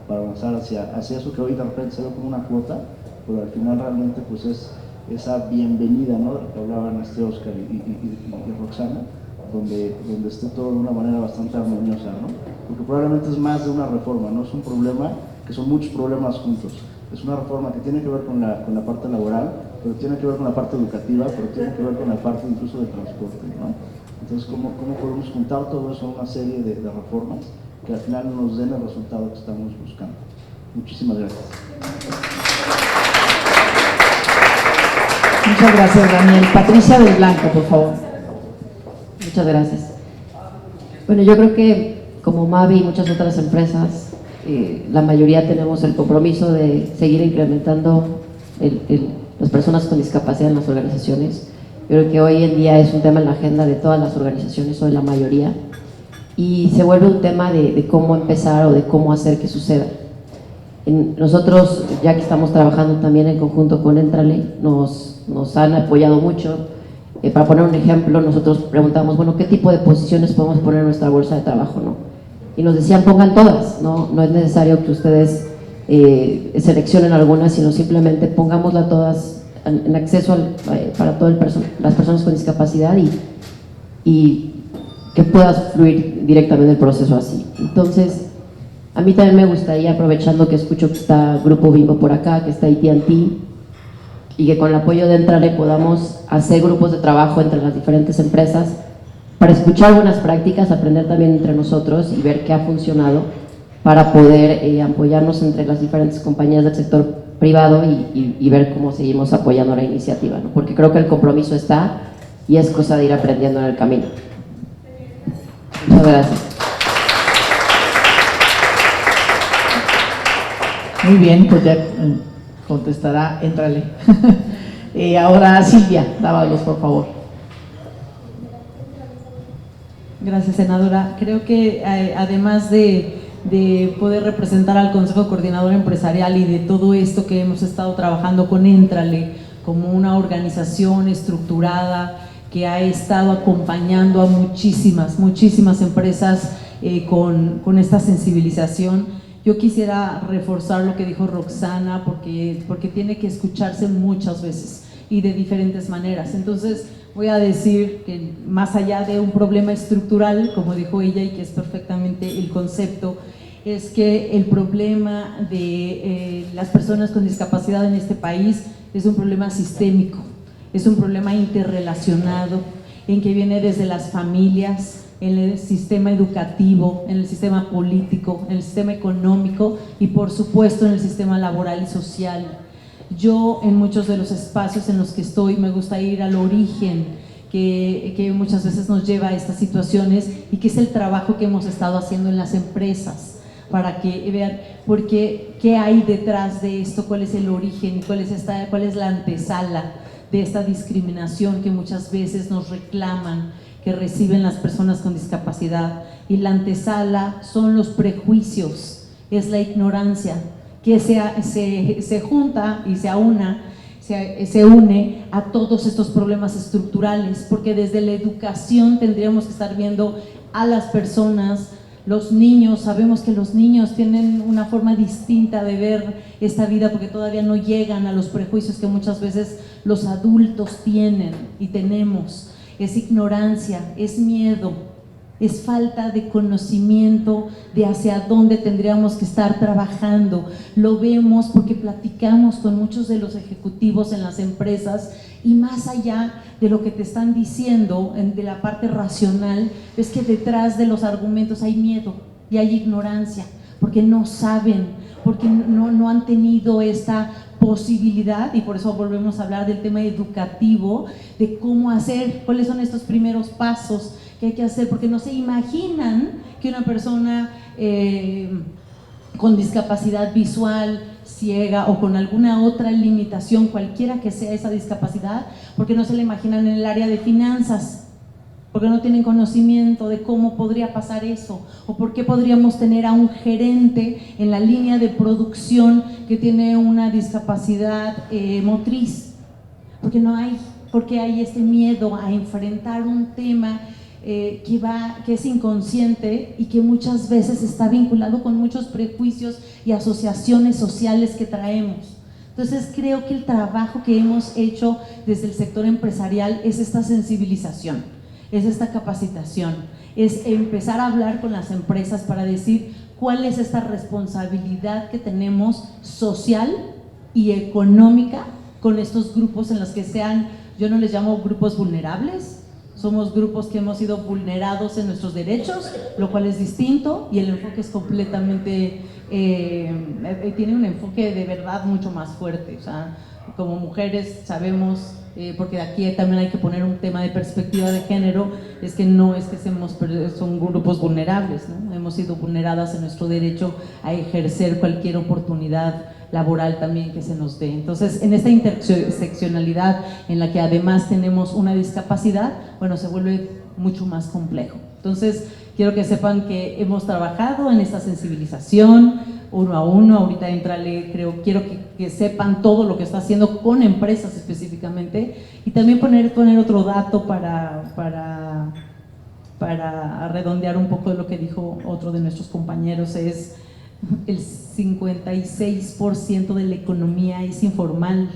para avanzar hacia eso que hoy de repente se ve como una cuota, pero al final realmente pues es esa bienvenida, ¿no? De la que hablaban Oscar y Roxana, donde esté todo de una manera bastante armoniosa, ¿no? Porque probablemente es más de una reforma, no es un problema, que son muchos problemas juntos. Es una reforma que tiene que ver con la parte laboral, pero tiene que ver con la parte educativa, pero tiene que ver con la parte incluso de transporte, ¿no? Entonces, ¿cómo podemos juntar todo eso a una serie de reformas que al final nos den el resultado que estamos buscando? Muchísimas gracias. Muchas gracias, Daniel. Patricia del Blanco, por favor. Muchas gracias. Bueno, yo creo que como Mavi y muchas otras empresas, la mayoría tenemos el compromiso de seguir incrementando las personas con discapacidad en las organizaciones. Yo creo que hoy en día es un tema en la agenda de todas las organizaciones o de la mayoría, y se vuelve un tema de cómo empezar o de cómo hacer que suceda. Nosotros, ya que estamos trabajando también en conjunto con Entrale, nos han apoyado mucho. Para poner un ejemplo, nosotros preguntamos, bueno, ¿qué tipo de posiciones podemos poner en nuestra bolsa de trabajo, no? Y nos decían, pongan todas, no es necesario que ustedes seleccionen algunas, sino simplemente pongámoslas todas en acceso para todas las personas con discapacidad y que pueda fluir directamente el proceso así. Entonces, a mí también me gustaría, aprovechando que escucho que está Grupo Bimbo por acá, que está AT&T, y que con el apoyo de Entrale podamos hacer grupos de trabajo entre las diferentes empresas para escuchar buenas prácticas, aprender también entre nosotros y ver qué ha funcionado para poder apoyarnos entre las diferentes compañías del sector privado y ver cómo seguimos apoyando la iniciativa, ¿no? Porque creo que el compromiso está y es cosa de ir aprendiendo en el camino. Muchas gracias. Muy bien, pues ya contestará Entrale. Ahora Silvia Dávalos, por favor. Gracias, senadora. Creo que además de poder representar al Consejo Coordinador Empresarial y de todo esto que hemos estado trabajando con Entrale como una organización estructurada que ha estado acompañando a muchísimas empresas con esta sensibilización, yo quisiera reforzar lo que dijo Roxana porque tiene que escucharse muchas veces y de diferentes maneras. Entonces voy a decir que más allá de un problema estructural, como dijo ella, y que es perfectamente el concepto, es que el problema de las personas con discapacidad en este país es un problema sistémico, es un problema interrelacionado, en que viene desde las familias, en el sistema educativo, en el sistema político, en el sistema económico y por supuesto en el sistema laboral y social. Yo en muchos de los espacios en los que estoy me gusta ir al origen que muchas veces nos lleva a estas situaciones y que es el trabajo que hemos estado haciendo en las empresas para que vean qué hay detrás de esto, cuál es el origen y cuál es la antesala de esta discriminación que muchas veces nos reclaman que reciben las personas con discapacidad. Y la antesala son los prejuicios, es la ignorancia que se junta y se une a todos estos problemas estructurales, porque desde la educación tendríamos que estar viendo a las personas. Los niños, sabemos que los niños tienen una forma distinta de ver esta vida porque todavía no llegan a los prejuicios que muchas veces los adultos tienen y tenemos. Es ignorancia, es miedo, es falta de conocimiento de hacia dónde tendríamos que estar trabajando. Lo vemos porque platicamos con muchos de los ejecutivos en las empresas y más allá de lo que te están diciendo de la parte racional, es que detrás de los argumentos hay miedo y hay ignorancia, porque no saben, porque no han tenido esta posibilidad, y por eso volvemos a hablar del tema educativo, de cómo hacer, cuáles son estos primeros pasos que hay que hacer, porque no se imaginan que una persona con discapacidad visual, ciega o con alguna otra limitación, cualquiera que sea esa discapacidad, porque no se la imaginan en el área de finanzas, porque no tienen conocimiento de cómo podría pasar eso, o por qué podríamos tener a un gerente en la línea de producción que tiene una discapacidad motriz, porque hay este miedo a enfrentar un tema que es inconsciente y que muchas veces está vinculado con muchos prejuicios y asociaciones sociales que traemos. Entonces creo que el trabajo que hemos hecho desde el sector empresarial es esta sensibilización, es esta capacitación, es empezar a hablar con las empresas para decir cuál es esta responsabilidad que tenemos social y económica con estos grupos en los que sean, yo no les llamo grupos vulnerables, somos grupos que hemos sido vulnerados en nuestros derechos, lo cual es distinto, y el enfoque es completamente, tiene un enfoque de verdad mucho más fuerte. O sea, como mujeres sabemos, porque aquí también hay que poner un tema de perspectiva de género, es que no es que son grupos vulnerables, ¿no? Hemos sido vulneradas en nuestro derecho a ejercer cualquier oportunidad laboral también que se nos dé. Entonces, en esta interseccionalidad en la que además tenemos una discapacidad, bueno, se vuelve mucho más complejo. Entonces, quiero que sepan que hemos trabajado en esta sensibilización uno a uno. Ahorita quiero que sepan todo lo que está haciendo con empresas específicamente, y también poner otro dato para redondear un poco de lo que dijo otro de nuestros compañeros. Es el 56% de la economía es informal.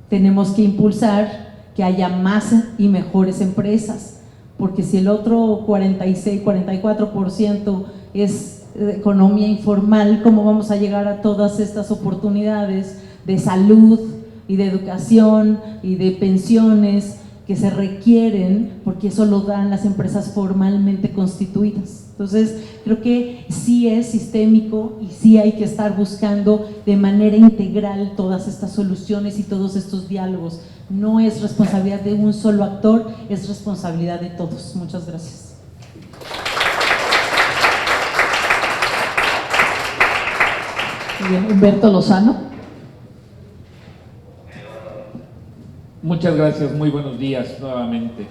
Tenemos que impulsar que haya más y mejores empresas, porque si el otro 44% es economía informal, ¿cómo vamos a llegar a todas estas oportunidades de salud y de educación y de pensiones que se requieren? Porque eso lo dan las empresas formalmente constituidas. Entonces, creo que sí es sistémico y sí hay que estar buscando de manera integral todas estas soluciones y todos estos diálogos. No es responsabilidad de un solo actor, es responsabilidad de todos. Muchas gracias. Bien, Humberto Lozano. Muchas gracias, muy buenos días nuevamente.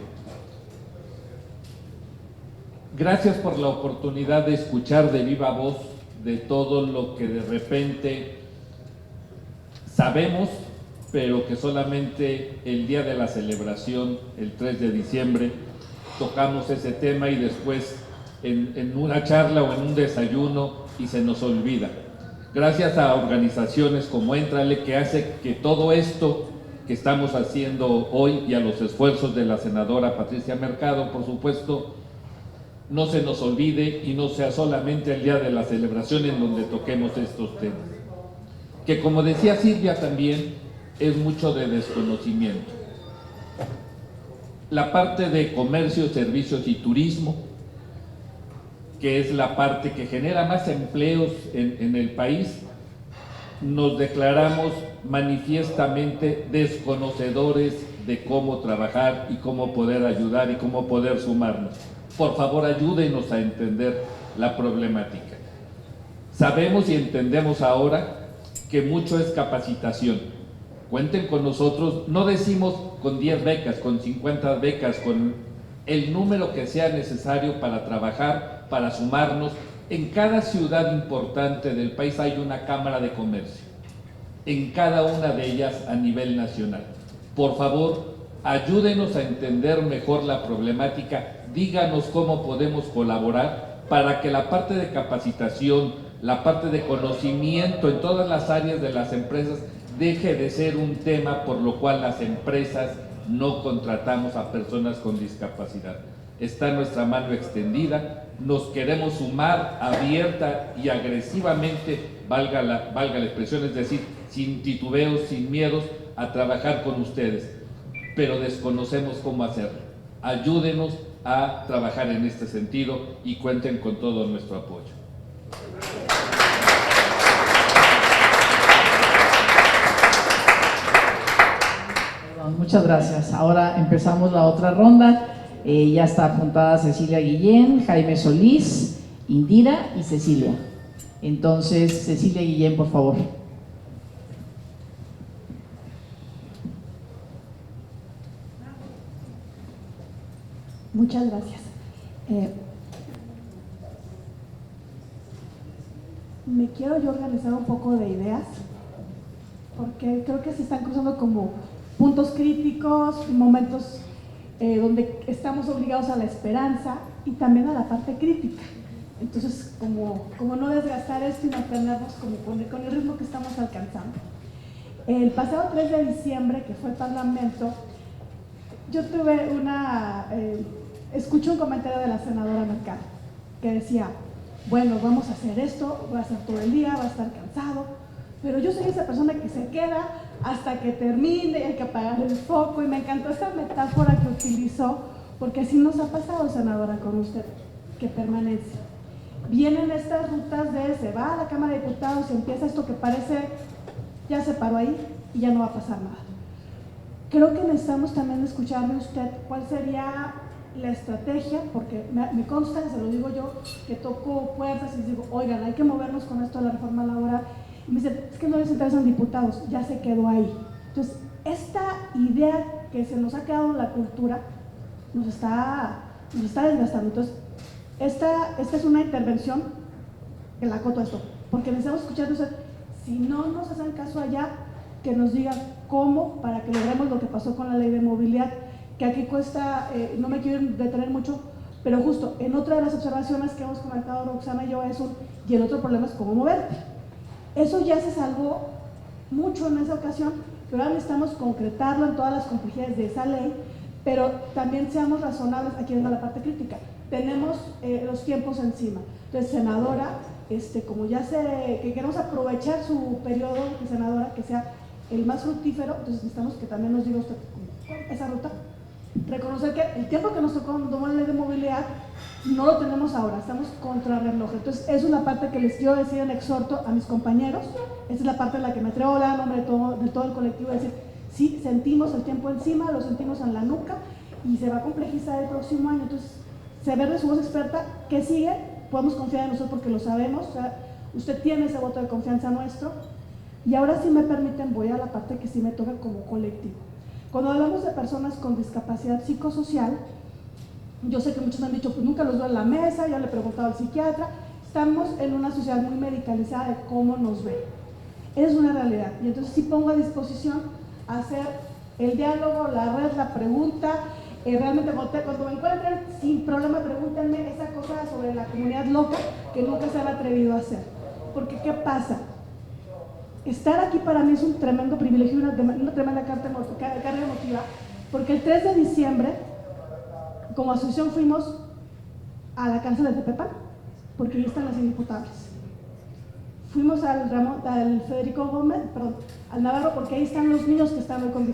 Gracias por la oportunidad de escuchar de viva voz de todo lo que de repente sabemos, pero que solamente el día de la celebración, el 3 de diciembre, tocamos ese tema y después en una charla o en un desayuno y se nos olvida. Gracias a organizaciones como Éntrale, que hace que todo esto que estamos haciendo hoy, y a los esfuerzos de la senadora Patricia Mercado, por supuesto, no se nos olvide y no sea solamente el día de la celebración en donde toquemos estos temas. Que, como decía Silvia también, es mucho de desconocimiento. La parte de comercio, servicios y turismo, que es la parte que genera más empleos en el país, nos declaramos manifiestamente desconocedores de cómo trabajar y cómo poder ayudar y cómo poder sumarnos. Por favor, ayúdenos a entender la problemática. Sabemos y entendemos ahora que mucho es capacitación. Cuenten con nosotros, no decimos con 10 becas, con 50 becas, con el número que sea necesario para trabajar, para sumarnos. En cada ciudad importante del país hay una cámara de comercio, en cada una de ellas a nivel nacional. Por favor, ayúdenos a entender mejor la problemática, díganos cómo podemos colaborar para que la parte de capacitación, la parte de conocimiento en todas las áreas de las empresas deje de ser un tema por lo cual las empresas no contratamos a personas con discapacidad. Está nuestra mano extendida, nos queremos sumar abierta y agresivamente, valga la expresión, es decir, sin titubeos, sin miedos, a trabajar con ustedes, pero desconocemos cómo hacerlo. Ayúdenos a trabajar en este sentido y cuenten con todo nuestro apoyo. Muchas gracias. Ahora empezamos la otra ronda. Ya está apuntada Cecilia Guillén, Jaime Solís, Indira y Cecilia. Entonces, Cecilia Guillén, por favor. Muchas gracias. Me quiero yo organizar un poco de ideas, porque creo que se están cruzando como puntos críticos, momentos donde estamos obligados a la esperanza y también a la parte crítica. Entonces, como no desgastar esto y mantenernos como con el ritmo que estamos alcanzando. El pasado 3 de diciembre, que fue el Parlamento, yo tuve escuché un comentario de la senadora Mercado, que decía, bueno, vamos a hacer esto, va a ser todo el día, va a estar cansado, pero yo soy esa persona que se queda hasta que termine y hay que apagar el foco, y me encantó esa metáfora que utilizó, porque así nos ha pasado, senadora, con usted, que permanece. Vienen estas rutas se va a la Cámara de Diputados y empieza esto que parece, ya se paró ahí y ya no va a pasar nada. Creo que necesitamos también escucharle a usted cuál sería la estrategia, porque me consta, se lo digo yo, que toco puertas y digo, oigan, hay que movernos con esto de la reforma laboral. Y me dicen, es que no les interesan diputados, ya se quedó ahí. Entonces, esta idea que se nos ha quedado en la cultura nos está desgastando. Entonces, esta es una intervención que la acoto a esto, porque necesitamos escuchar, si no nos hacen caso allá, que nos digan cómo, para que logremos lo que pasó con la ley de movilidad, que aquí cuesta, no me quiero detener mucho, pero justo en otra de las observaciones que hemos comentado Roxana y yo y el otro problema es cómo moverte. Eso ya se salvó mucho en esa ocasión, pero ahora necesitamos concretarlo en todas las complejidades de esa ley, pero también seamos razonables, aquí venga la parte crítica, tenemos los tiempos encima. Entonces, senadora, como que queremos aprovechar su periodo de senadora, que sea el más fructífero, entonces necesitamos que también nos diga usted esa ruta. Reconocer que el tiempo que nos tocó tomar la ley de movilidad no lo tenemos ahora, estamos contra reloj. Entonces, esa es la parte que les quiero decir en exhorto a mis compañeros. Esa es la parte en la que me atrevo a hablar en nombre de todo el colectivo, decir, sí, sentimos el tiempo encima, lo sentimos en la nuca y se va a complejizar el próximo año. Entonces, saber de su voz experta qué sigue, podemos confiar en nosotros porque lo sabemos, o sea, usted tiene ese voto de confianza nuestro. Y ahora, si me permiten, voy a la parte que sí me toca como colectivo. Cuando hablamos de personas con discapacidad psicosocial, yo sé que muchos me han dicho, pues nunca los veo en la mesa, ya le he preguntado al psiquiatra, estamos en una sociedad muy medicalizada de cómo nos ven. Es una realidad, y entonces sí pongo a disposición hacer el diálogo, la red, la pregunta, realmente cuando me encuentren, sin problema pregúntenme esa cosa sobre la comunidad loca que nunca se han atrevido a hacer. Porque ¿qué pasa? Estar aquí para mí es un tremendo privilegio y una tremenda carga emotiva, porque el 3 de diciembre, como asociación, fuimos a la cárcel de Tepepan, porque ahí están las inimputables. Fuimos al Federico Gómez, perdón, al Navarro, porque ahí están los niños que están con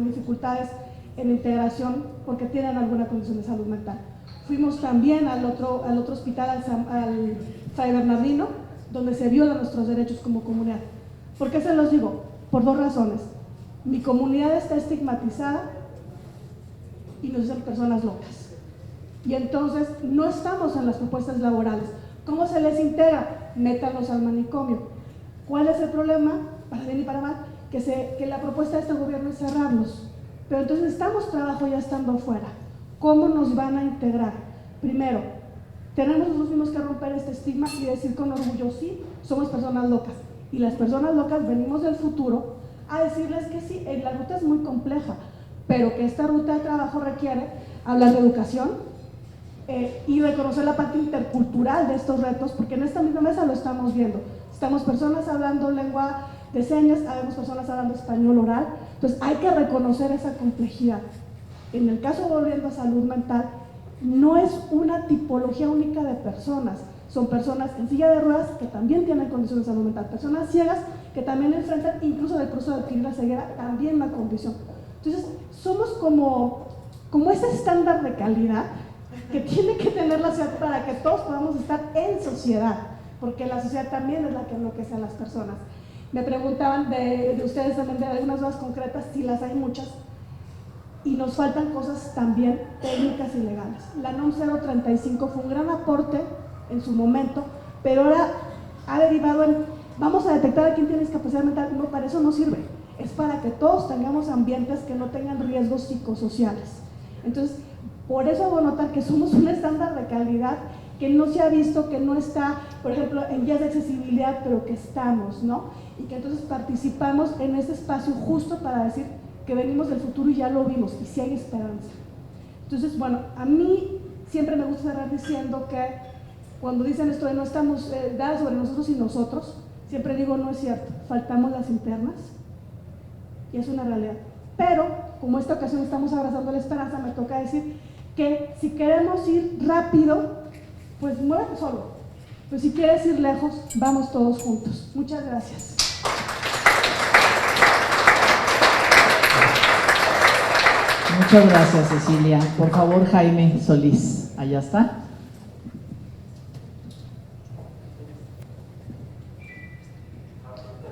dificultades en integración, porque tienen alguna condición de salud mental. Fuimos también al otro hospital, al Fray Bernardino, donde se violan nuestros derechos como comunidad. ¿Por qué se los digo? Por dos razones. Mi comunidad está estigmatizada y nos dicen personas locas. Y entonces no estamos en las propuestas laborales. ¿Cómo se les integra? Métanlos al manicomio. ¿Cuál es el problema? Para bien y para mal, que la propuesta de este gobierno es cerrarlos. Pero entonces necesitamos trabajo ya estando fuera. ¿Cómo nos van a integrar? Primero, tenemos nosotros mismos que romper este estigma y decir con orgullo, sí, somos personas locas. Y las personas locas venimos del futuro a decirles que sí, la ruta es muy compleja, pero que esta ruta de trabajo requiere hablar de educación y reconocer la parte intercultural de estos retos, porque en esta misma mesa lo estamos viendo. Estamos personas hablando lengua de señas, habemos personas hablando español oral, entonces hay que reconocer esa complejidad. En el caso, volviendo a salud mental, no es una tipología única de personas. Son personas en silla de ruedas que también tienen condiciones de salud mental, personas ciegas que también enfrentan, incluso en el proceso de adquirir la ceguera, también una condición. Entonces, somos como ese estándar de calidad que tiene que tener la sociedad para que todos podamos estar en sociedad, porque la sociedad también es la que enloquece a las personas. Me preguntaban de ustedes también de algunas dudas concretas, si las hay muchas. y nos faltan cosas también técnicas y legales. La NOM 035 fue un gran aporte en su momento, pero ahora ha derivado en, vamos a detectar a quién tiene discapacidad mental. No, para eso no sirve, es para que todos tengamos ambientes que no tengan riesgos psicosociales. Entonces, por eso debo notar que somos un estándar de calidad que no se ha visto, que no está, por ejemplo, en guías de accesibilidad, pero que estamos, ¿no? Y que entonces participamos en este espacio justo para decir que venimos del futuro y ya lo vimos, y sí hay esperanza. Entonces, bueno, a mí siempre me gusta cerrar diciendo que cuando dicen esto de no estamos dadas sobre nosotros y nosotros, siempre digo no es cierto, faltamos las internas, y es una realidad. Pero, como esta ocasión estamos abrazando la esperanza, me toca decir que si queremos ir rápido, pues muévete solo. Pero si quieres ir lejos, vamos todos juntos. Muchas gracias. Muchas gracias, Cecilia. Por favor, Jaime Solís. Allá está.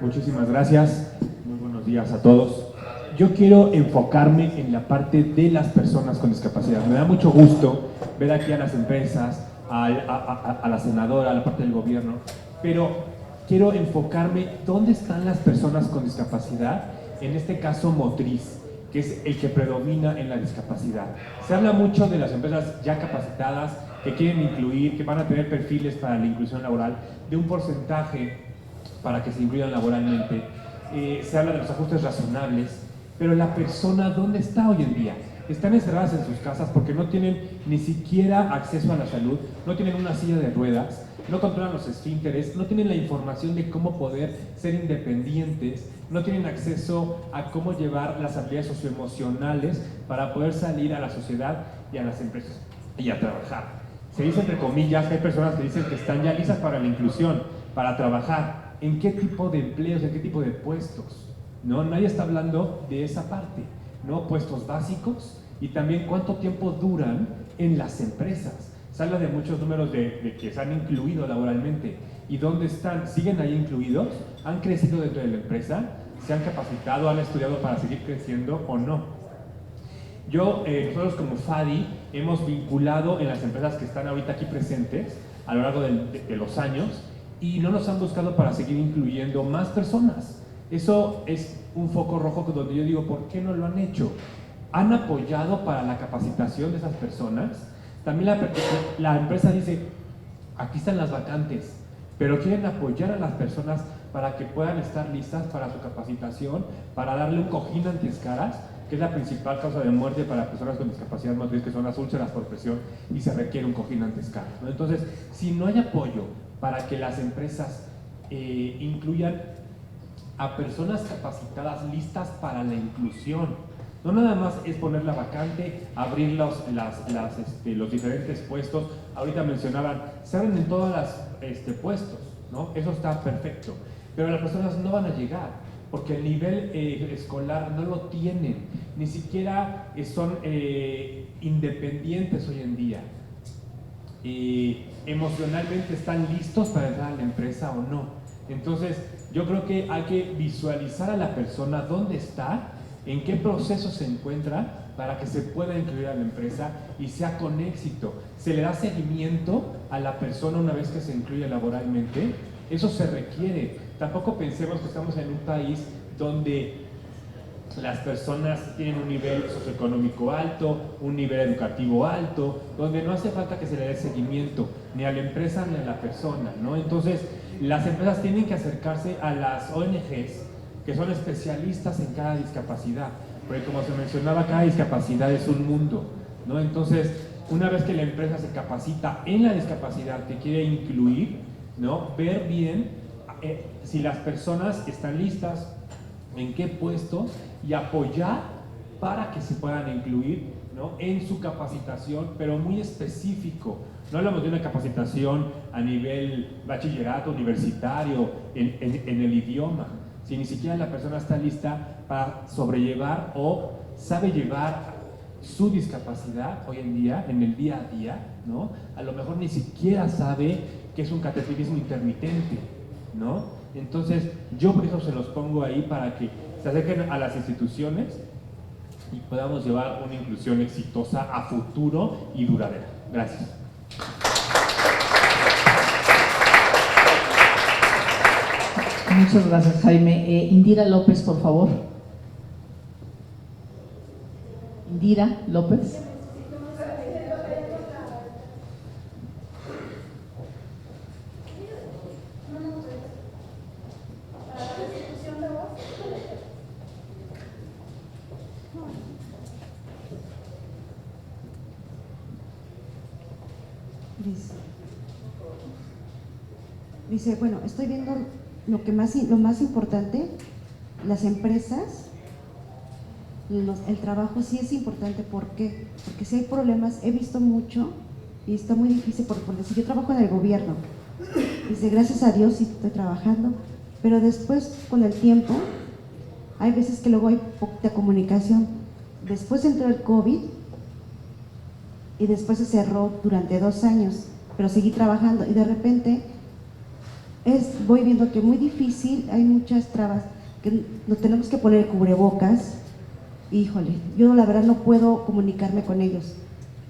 Muchísimas gracias. Muy buenos días a todos. Yo quiero enfocarme en la parte de las personas con discapacidad. Me da mucho gusto ver aquí a las empresas, a la senadora, a la parte del gobierno, pero quiero enfocarme dónde están las personas con discapacidad, en este caso motriz, que es el que predomina en la discapacidad. Se habla mucho de las empresas ya capacitadas, que quieren incluir, que van a tener perfiles para la inclusión laboral, de un porcentaje para que se incluyan laboralmente. Se habla de los ajustes razonables, pero la persona, ¿dónde está hoy en día? Están encerradas en sus casas porque no tienen ni siquiera acceso a la salud, no tienen una silla de ruedas, no controlan los esfínteres, no tienen la información de cómo poder ser independientes, no tienen acceso a cómo llevar las habilidades socioemocionales para poder salir a la sociedad y a las empresas y a trabajar. Se dice entre comillas que hay personas que dicen que están ya listas para la inclusión, para trabajar. ¿En qué tipo de empleos, en qué tipo de puestos? ¿No? Nadie está hablando de esa parte, ¿no? Puestos básicos y también cuánto tiempo duran en las empresas. Se habla de muchos números de que se han incluido laboralmente. ¿Y dónde están? ¿Siguen ahí incluidos? ¿Han crecido dentro de la empresa? ¿Se han capacitado? ¿Han estudiado para seguir creciendo o no? Nosotros como FADI hemos vinculado en las empresas que están ahorita aquí presentes a lo largo de los años y no nos han buscado para seguir incluyendo más personas. Eso es un foco rojo donde yo digo, ¿por qué no lo han hecho? ¿Han apoyado para la capacitación de esas personas? También la empresa dice, aquí están las vacantes, pero quieren apoyar a las personas para que puedan estar listas para su capacitación, para darle un cojín antiescaras, que es la principal causa de muerte para personas con discapacidad motriz, que son las úlceras por presión, y se requiere un cojín antiescaras, ¿no? Entonces, si no hay apoyo para que las empresas incluyan a personas capacitadas listas para la inclusión, no nada más es poner la vacante, abrir los diferentes puestos. Ahorita mencionaban, se abren en todos los puestos, ¿no? Eso está perfecto, pero las personas no van a llegar porque el nivel escolar no lo tienen, ni siquiera son independientes hoy en día. Emocionalmente están listos para entrar a la empresa o no. Entonces, yo creo que hay que visualizar a la persona dónde está, en qué proceso se encuentra para que se pueda incluir a la empresa y sea con éxito. Se le da seguimiento a la persona una vez que se incluye laboralmente. Eso se requiere. Tampoco pensemos que estamos en un país donde las personas tienen un nivel socioeconómico alto, un nivel educativo alto, donde no hace falta que se le dé seguimiento ni a la empresa ni a la persona, ¿no? Entonces, las empresas tienen que acercarse a las ONGs que son especialistas en cada discapacidad, porque como se mencionaba, cada discapacidad es un mundo, ¿no? Entonces, una vez que la empresa se capacita en la discapacidad que quiere incluir, ¿no? Ver bien si las personas están listas, en qué puestos, y apoyar para que se puedan incluir, ¿no? En su capacitación, pero muy específico. No hablamos de una capacitación a nivel bachillerato, universitario, en el idioma. Si ni siquiera la persona está lista para sobrellevar o sabe llevar su discapacidad hoy en día, en el día a día, ¿no? A lo mejor ni siquiera sabe qué es un cateterismo intermitente, ¿no? Entonces, yo por eso se los pongo ahí para que se acerquen a las instituciones y podamos llevar una inclusión exitosa a futuro y duradera. Gracias. Muchas gracias, Jaime. Indira López, por favor. Indira López. Dice, bueno, estoy viendo lo más importante, las empresas, el trabajo sí es importante. ¿Por qué? Porque si hay problemas, he visto mucho y está muy difícil, por decir, yo trabajo en el gobierno, dice, gracias a Dios sí estoy trabajando, pero después con el tiempo, hay veces que luego hay poca comunicación. Después entró el COVID y después se cerró durante 2 años, pero seguí trabajando y de repente voy viendo que es muy difícil, hay muchas trabas, que nos tenemos que poner cubrebocas. Híjole, yo la verdad no puedo comunicarme con ellos,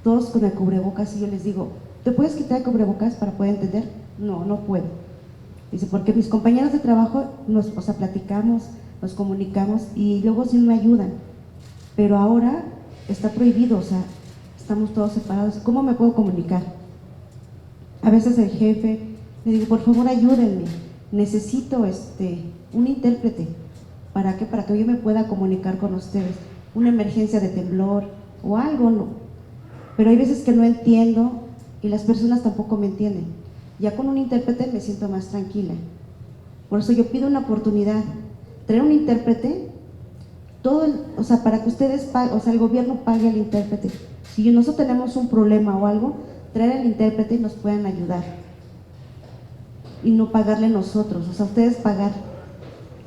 todos con el cubrebocas, y yo les digo, ¿te puedes quitar el cubrebocas para poder entender? No, no puedo. Dice, porque mis compañeros de trabajo platicamos, nos comunicamos y luego sí me ayudan, pero ahora está prohibido, estamos todos separados. ¿Cómo me puedo comunicar? A veces el jefe le digo, por favor ayúdenme, necesito un intérprete. ¿Para qué? Para que yo me pueda comunicar con ustedes. Una emergencia de temblor o algo, no. Pero hay veces que no entiendo y las personas tampoco me entienden. Ya con un intérprete me siento más tranquila. Por eso yo pido una oportunidad, traer un intérprete, para que ustedes paguen, el gobierno pague al intérprete. Si nosotros tenemos un problema o algo, traer al intérprete y nos puedan ayudar. Y no pagarle nosotros, ustedes pagar,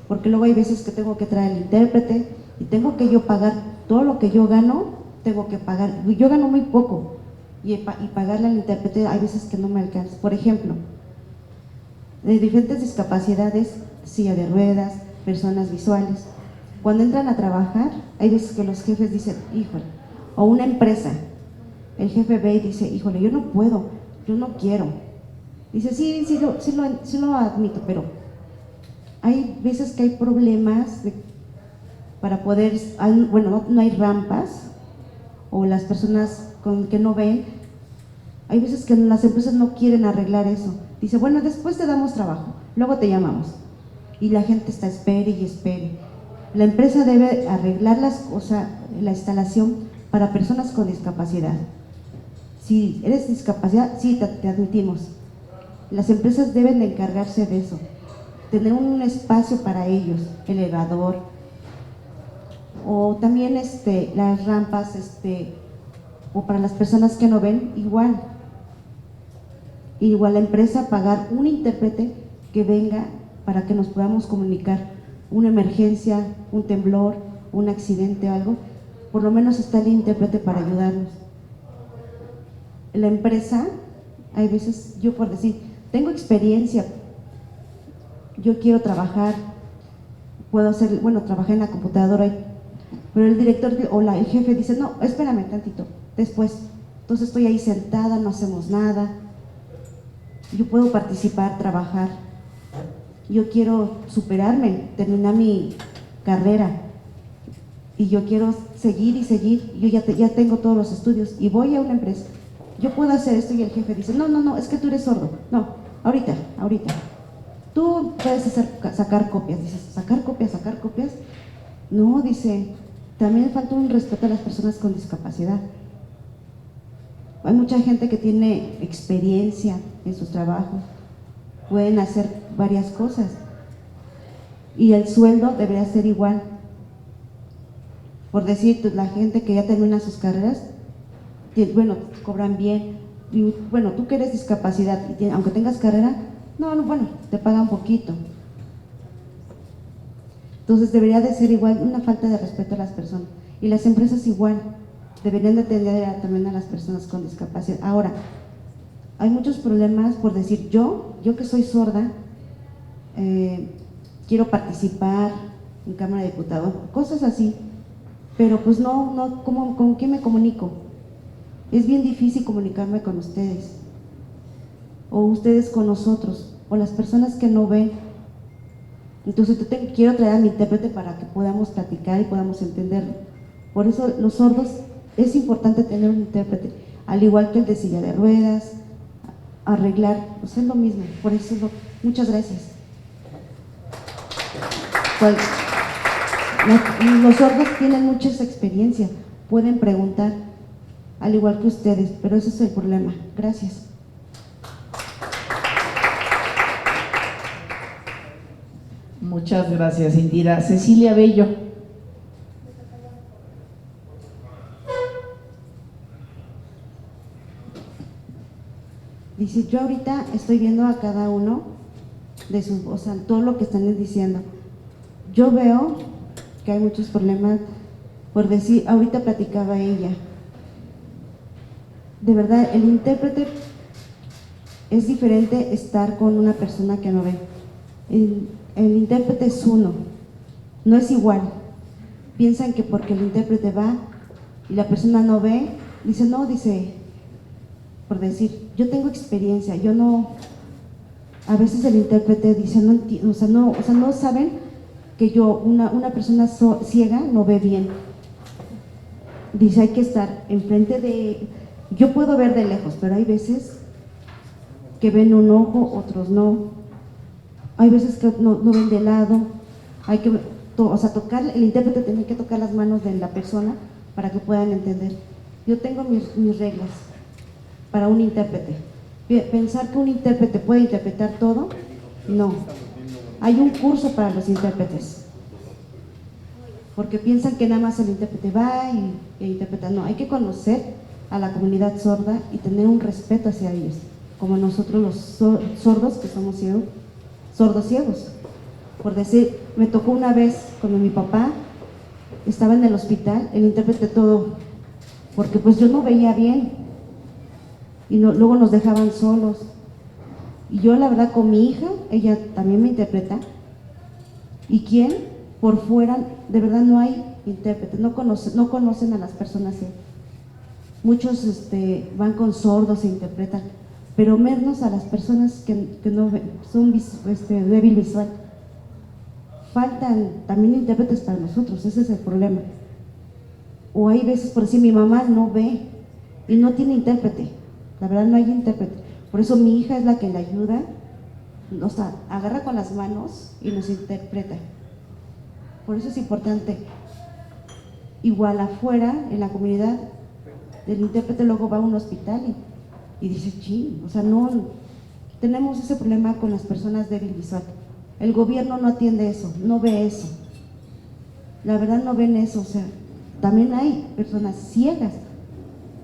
porque luego hay veces que tengo que traer el intérprete y tengo que yo pagar todo lo que yo gano, tengo que pagar, yo gano muy poco y pagarle al intérprete hay veces que no me alcanza. Por ejemplo, de diferentes discapacidades, silla de ruedas, personas visuales, cuando entran a trabajar, hay veces que los jefes dicen, híjole, o una empresa, el jefe ve y dice, híjole, yo no puedo, yo no quiero. Dice, sí lo admito, pero hay veces que hay problemas para poder, no hay rampas, o las personas que no ven, hay veces que las empresas no quieren arreglar eso. Dice, bueno, después te damos trabajo, luego te llamamos. Y la gente está espere y espere. La empresa debe arreglar la instalación para personas con discapacidad. Si eres discapacidad, sí, te admitimos. Las empresas deben de encargarse de eso, tener un espacio para ellos, elevador, o también las rampas, o para las personas que no ven, igual la empresa pagar un intérprete que venga para que nos podamos comunicar, una emergencia, un temblor, un accidente o algo, por lo menos está el intérprete para ayudarnos. La empresa, hay veces, yo por decir, tengo experiencia, yo quiero trabajar, trabajé en la computadora, pero el director el jefe dice, no, espérame tantito, después. Entonces estoy ahí sentada, no hacemos nada, yo puedo participar, trabajar, yo quiero superarme, terminar mi carrera, y yo quiero seguir y seguir, yo ya tengo todos los estudios, y voy a una empresa, yo puedo hacer esto, y el jefe dice, no, es que tú eres sordo, no. Ahorita, tú puedes sacar copias. Dices, ¿sacar copias? No, dice, también falta un respeto a las personas con discapacidad. Hay mucha gente que tiene experiencia en sus trabajos, pueden hacer varias cosas y el sueldo debería ser igual. Por decir, la gente que ya termina sus carreras, cobran bien. Y tú que eres discapacidad, aunque tengas carrera, te pagan poquito. Entonces debería de ser igual, una falta de respeto a las personas. Y las empresas igual, deberían de atender también a las personas con discapacidad. Ahora, hay muchos problemas, por decir, yo que soy sorda, quiero participar en Cámara de Diputados, cosas así, pero pues ¿con quién me comunico? Es bien difícil comunicarme con ustedes, o ustedes con nosotros, o las personas que no ven. Entonces quiero traer a mi intérprete para que podamos platicar y podamos entenderlo. Por eso los sordos es importante tener un intérprete, al igual que el de silla de ruedas, arreglar, pues es lo mismo. Por eso muchas gracias. Los sordos tienen mucha experiencia, pueden preguntar, al igual que ustedes, pero ese es el problema. Gracias. Muchas gracias, Indira. Cecilia Bello. Dice, yo ahorita estoy viendo a cada uno de sus, o sea, todo lo que están diciendo. Yo veo que hay muchos problemas, por decir, ahorita platicaba ella. De verdad, el intérprete es diferente estar con una persona que no ve. El intérprete es uno, no es igual. Piensan que porque el intérprete va y la persona no ve, dice, no, dice, por decir, yo tengo experiencia, yo no, a veces el intérprete dice, no entiendo, o sea, no saben que una persona ciega no ve bien. Dice, hay que estar enfrente de, yo puedo ver de lejos, pero hay veces que ven un ojo, otros no. Hay veces que no ven de lado, hay que, tocar, el intérprete tiene que tocar las manos de la persona para que puedan entender. Yo tengo mis reglas para un intérprete. Pensar que un intérprete puede interpretar todo, no. Hay un curso para los intérpretes, porque piensan que nada más el intérprete va y interpreta. No, hay que conocer a la comunidad sorda y tener un respeto hacia ellos, como nosotros los sordos que somos ciegos. Sordos ciegos. Por decir, me tocó una vez cuando mi papá estaba en el hospital, el intérprete todo, porque pues yo no veía bien y luego nos dejaban solos. Y yo la verdad con mi hija, ella también me interpreta. ¿Y quién? Por fuera, de verdad no hay intérprete, no conocen a las personas ciegas. Muchos van con sordos e interpretan, pero menos a las personas que no son débil visual. Faltan también intérpretes para nosotros, ese es el problema. O hay veces, por decir, mi mamá no ve y no tiene intérprete, la verdad no hay intérprete. Por eso mi hija es la que le ayuda, nos agarra con las manos y nos interpreta. Por eso es importante. Igual afuera, en la comunidad, el intérprete luego va a un hospital y dice, o sea, no, tenemos ese problema con las personas débil visual. El gobierno no atiende eso, no ve eso. La verdad no ven eso, o sea, también hay personas ciegas.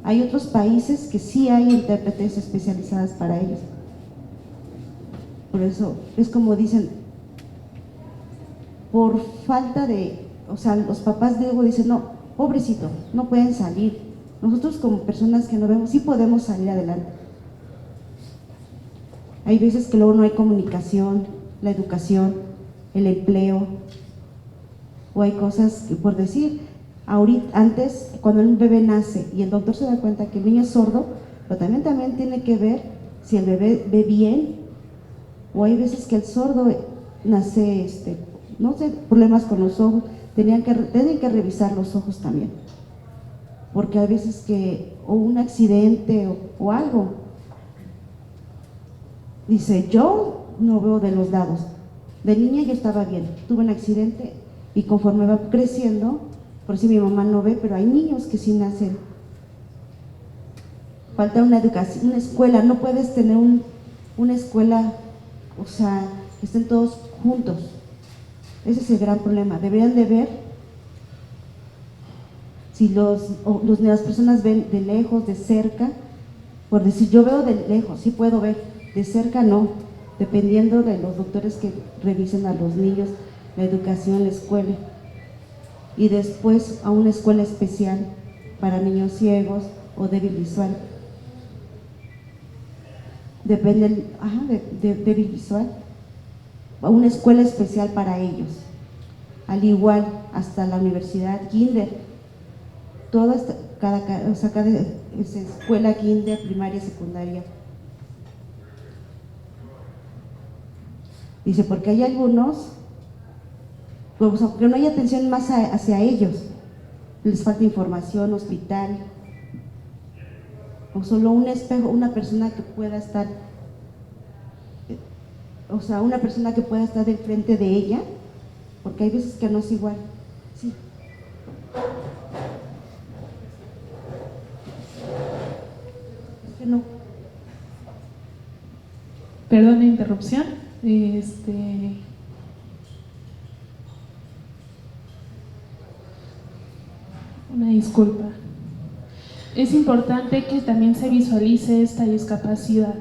Hay otros países que sí hay intérpretes especializadas para ellos. Por eso, es como dicen, por falta de, o sea, los papás luego dicen, no, pobrecito, no pueden salir. Nosotros como personas que no vemos, sí podemos salir adelante. Hay veces que luego no hay comunicación, la educación, el empleo, o hay cosas que, por decir, antes, cuando un bebé nace y el doctor se da cuenta que el niño es sordo, pero también tiene que ver si el bebé ve bien, o hay veces que el sordo nace, no sé, problemas con los ojos, tienen que revisar los ojos también. Porque hay veces que, o un accidente o algo, dice, yo no veo de los lados, de niña yo estaba bien, tuve un accidente y conforme va creciendo, por si mi mamá no ve, pero hay niños que sí nacen. Falta una educación, una escuela, no puedes tener una escuela, o sea, que estén todos juntos, ese es el gran problema. Deberían de ver si las personas ven de lejos, de cerca, por decir, yo veo de lejos, sí puedo ver, de cerca no, dependiendo de los doctores que revisen a los niños, la educación, la escuela, y después a una escuela especial para niños ciegos o débil visual. Depende de débil visual, a una escuela especial para ellos. Al igual, hasta la universidad, kinder, toda cada escuela, kinder, primaria, secundaria. Dice, porque hay algunos, pues, aunque no hay atención más hacia ellos, les falta información, hospital, o solo un espejo, una persona que pueda estar, una persona que pueda estar del frente de ella, porque hay veces que no es igual. Sí. Es que no. Perdón la interrupción. Una disculpa. Es importante que también se visualice esta discapacidad.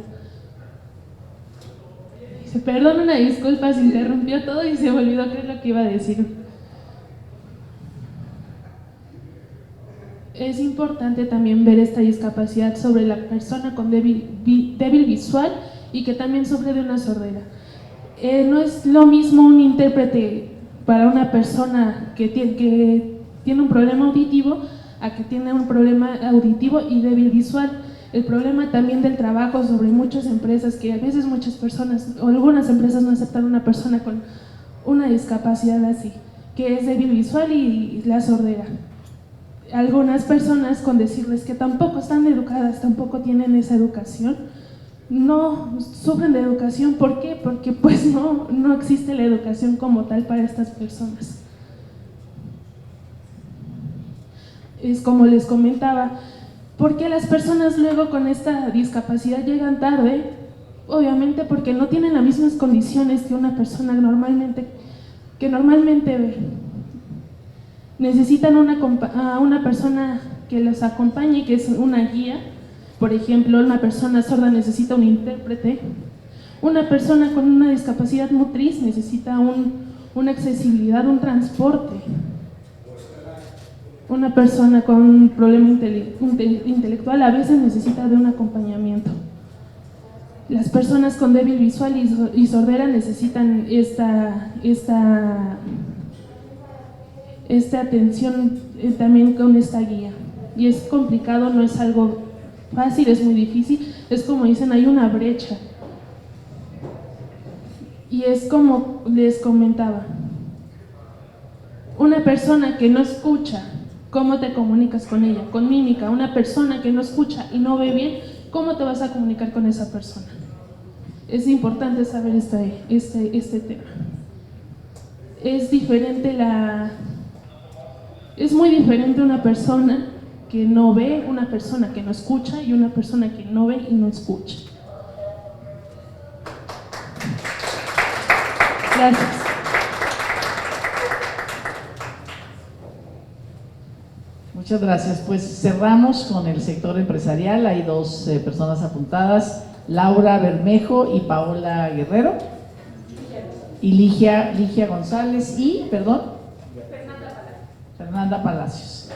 Perdón, una disculpa, se interrumpió todo y se me olvidó qué es lo que iba a decir. Es importante también ver esta discapacidad sobre la persona con débil visual y que también sufre de una sordera. No es lo mismo un intérprete para una persona que tiene un problema auditivo a que tiene un problema auditivo y débil visual. El problema también del trabajo sobre muchas empresas, que a veces muchas personas o algunas empresas no aceptan a una persona con una discapacidad así, que es débil visual y la sordera. Algunas personas, con decirles que tampoco están educadas, tampoco tienen esa educación, no sufren de educación. ¿Por qué? Porque pues no existe la educación como tal para estas personas. Es como les comentaba, ¿por qué las personas luego con esta discapacidad llegan tarde? Obviamente porque no tienen las mismas condiciones que una persona normalmente ve. Necesitan a una persona que los acompañe, que es una guía. Por ejemplo, una persona sorda necesita un intérprete. Una persona con una discapacidad motriz necesita una accesibilidad, un transporte. Una persona con un problema intelectual a veces necesita de un acompañamiento. Las personas con débil visual y sordera necesitan esta atención también con esta guía. Y es complicado, no es algo fácil, es muy difícil. Es como dicen, hay una brecha. Y es como les comentaba, una persona que no escucha, ¿cómo te comunicas con ella? Con mímica. Una persona que no escucha y no ve bien, ¿cómo te vas a comunicar con esa persona? Es importante saber este tema. Es muy diferente una persona que no ve, una persona que no escucha y una persona que no ve y no escucha. Gracias. Muchas gracias. Pues cerramos con el sector empresarial. Hay dos personas apuntadas, Laura Bermejo y Paola Guerrero. Y Ligia González y, perdón, Fernanda Palacios.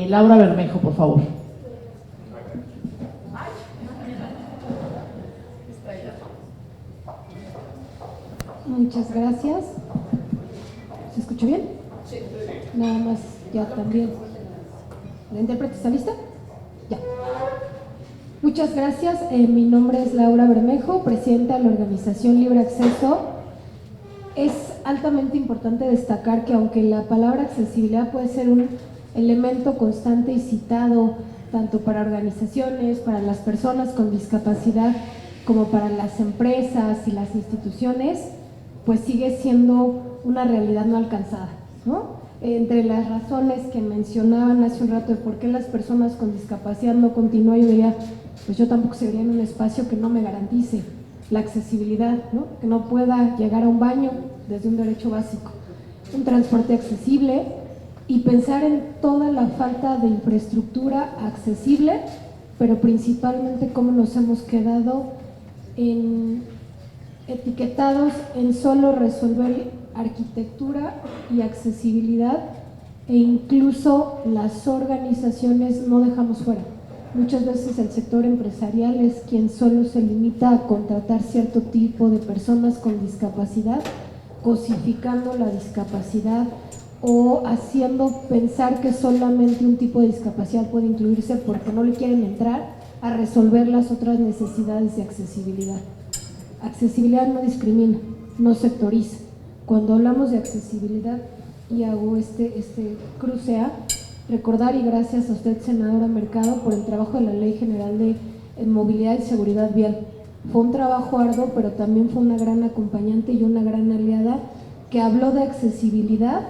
Laura Bermejo, por favor. Muchas gracias. ¿Se escucha bien? Sí. Nada más, ya también. ¿La intérprete está lista? Ya. Muchas gracias. Mi nombre es Laura Bermejo, presidenta de la organización Libre Acceso. Es altamente importante destacar que aunque la palabra accesibilidad puede ser un elemento constante y citado tanto para organizaciones, para las personas con discapacidad, como para las empresas y las instituciones, pues sigue siendo una realidad no alcanzada, ¿no? Entre las razones que mencionaban hace un rato de por qué las personas con discapacidad no continúan, yo diría, pues yo tampoco seguiría en un espacio que no me garantice la accesibilidad, ¿no? Que no pueda llegar a un baño desde un derecho básico, un transporte accesible y pensar en toda la falta de infraestructura accesible, pero principalmente cómo nos hemos quedado etiquetados en solo resolver arquitectura y accesibilidad, e incluso las organizaciones no dejamos fuera. Muchas veces el sector empresarial es quien solo se limita a contratar cierto tipo de personas con discapacidad, cosificando la discapacidad o haciendo pensar que solamente un tipo de discapacidad puede incluirse porque no le quieren entrar a resolver las otras necesidades de accesibilidad. Accesibilidad no discrimina, no sectoriza. Cuando hablamos de accesibilidad, y hago este cruce a recordar, y gracias a usted, senadora Mercado, por el trabajo de la Ley General de Movilidad y Seguridad Vial. Fue un trabajo arduo, pero también fue una gran acompañante y una gran aliada que habló de accesibilidad,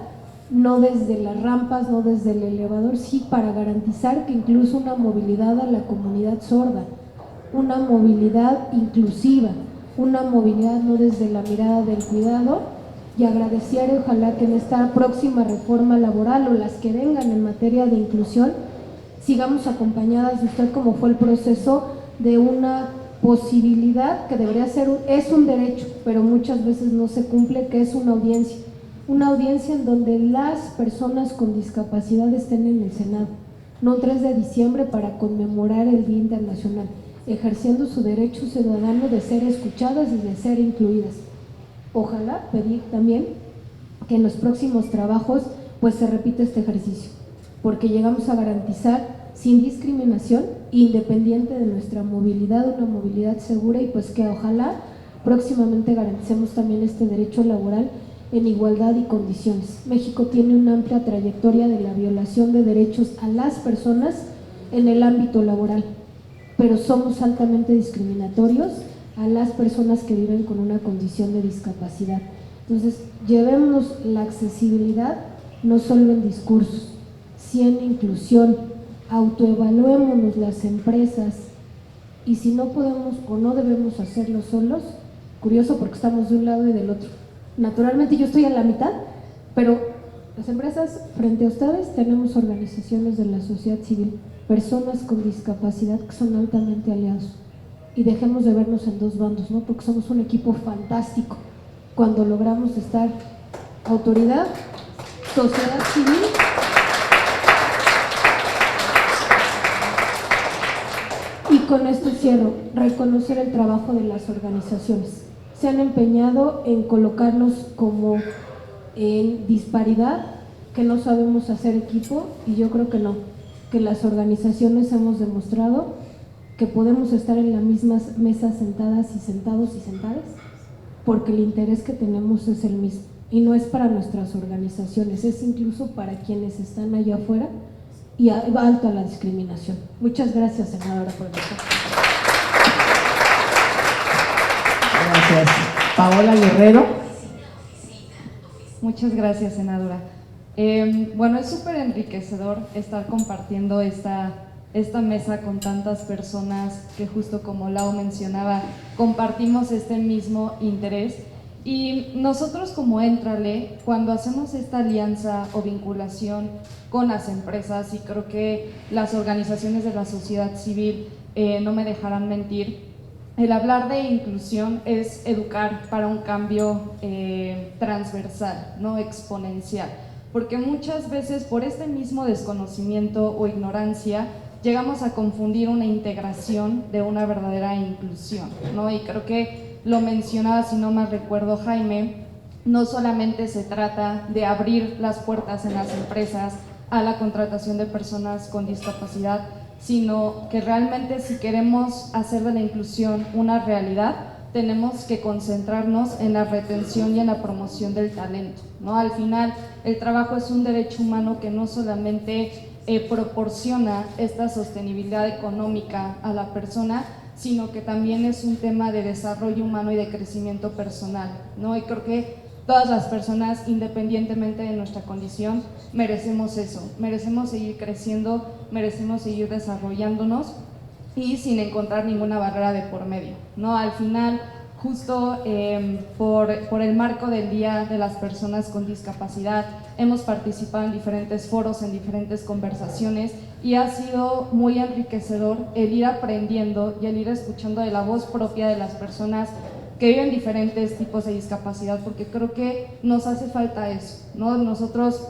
no desde las rampas, no desde el elevador, sí para garantizar que incluso una movilidad a la comunidad sorda, una movilidad inclusiva, una movilidad no desde la mirada del cuidado, y agradecer, ojalá que en esta próxima reforma laboral o las que vengan en materia de inclusión, sigamos acompañadas de usted como fue el proceso de una posibilidad que debería ser, es un derecho, pero muchas veces no se cumple, que es una audiencia en donde las personas con discapacidad estén en el Senado, no un 3 de diciembre para conmemorar el Día Internacional, ejerciendo su derecho ciudadano de ser escuchadas y de ser incluidas. Ojalá pedir también que en los próximos trabajos pues se repita este ejercicio, porque llegamos a garantizar sin discriminación, independiente de nuestra movilidad, una movilidad segura, y pues que ojalá próximamente garanticemos también este derecho laboral en igualdad y condiciones. México tiene una amplia trayectoria de la violación de derechos a las personas en el ámbito laboral, pero somos altamente discriminatorios a las personas que viven con una condición de discapacidad. Entonces, llevemos la accesibilidad no solo en discursos, sí en inclusión, autoevaluémonos las empresas, y si no podemos o no debemos hacerlo solos, curioso porque estamos de un lado y del otro. Naturalmente yo estoy a la mitad, pero las empresas, frente a ustedes, tenemos organizaciones de la sociedad civil, personas con discapacidad que son altamente aliados. Y dejemos de vernos en dos bandos, ¿no? Porque somos un equipo fantástico cuando logramos estar autoridad, sociedad civil y con esto cierro, reconocer el trabajo de las organizaciones. Se han empeñado en colocarnos como en disparidad, que no sabemos hacer equipo, y yo creo que no, que las organizaciones hemos demostrado que podemos estar en la misma mesa sentadas y sentados y sentadas, porque el interés que tenemos es el mismo, y no es para nuestras organizaciones, es incluso para quienes están allá afuera, y alto a la discriminación. Muchas gracias, senadora, por el mensaje. Gracias. Paola Guerrero. Muchas gracias, senadora. Bueno, es súper enriquecedor estar compartiendo esta mesa con tantas personas que, justo como Lau mencionaba, compartimos este mismo interés. Y nosotros como Éntrale, cuando hacemos esta alianza o vinculación con las empresas, y creo que las organizaciones de la sociedad civil no me dejarán mentir, el hablar de inclusión es educar para un cambio transversal, no exponencial, porque muchas veces por este mismo desconocimiento o ignorancia llegamos a confundir una integración de una verdadera inclusión, ¿no? Y creo que lo mencionaba, si no mal recuerdo, Jaime, no solamente se trata de abrir las puertas en las empresas a la contratación de personas con discapacidad, sino que realmente, si queremos hacer de la inclusión una realidad, tenemos que concentrarnos en la retención y en la promoción del talento, ¿no? Al final, el trabajo es un derecho humano que no solamente proporciona esta sostenibilidad económica a la persona, sino que también es un tema de desarrollo humano y de crecimiento personal, ¿no? Y creo que todas las personas, independientemente de nuestra condición, merecemos eso, merecemos seguir creciendo, merecemos seguir desarrollándonos y sin encontrar ninguna barrera de por medio, ¿no? Al final, justo por el marco del Día de las Personas con Discapacidad, hemos participado en diferentes foros, en diferentes conversaciones, y ha sido muy enriquecedor el ir aprendiendo y el ir escuchando de la voz propia de las personas que viven diferentes tipos de discapacidad, porque creo que nos hace falta eso, ¿no? Nosotros,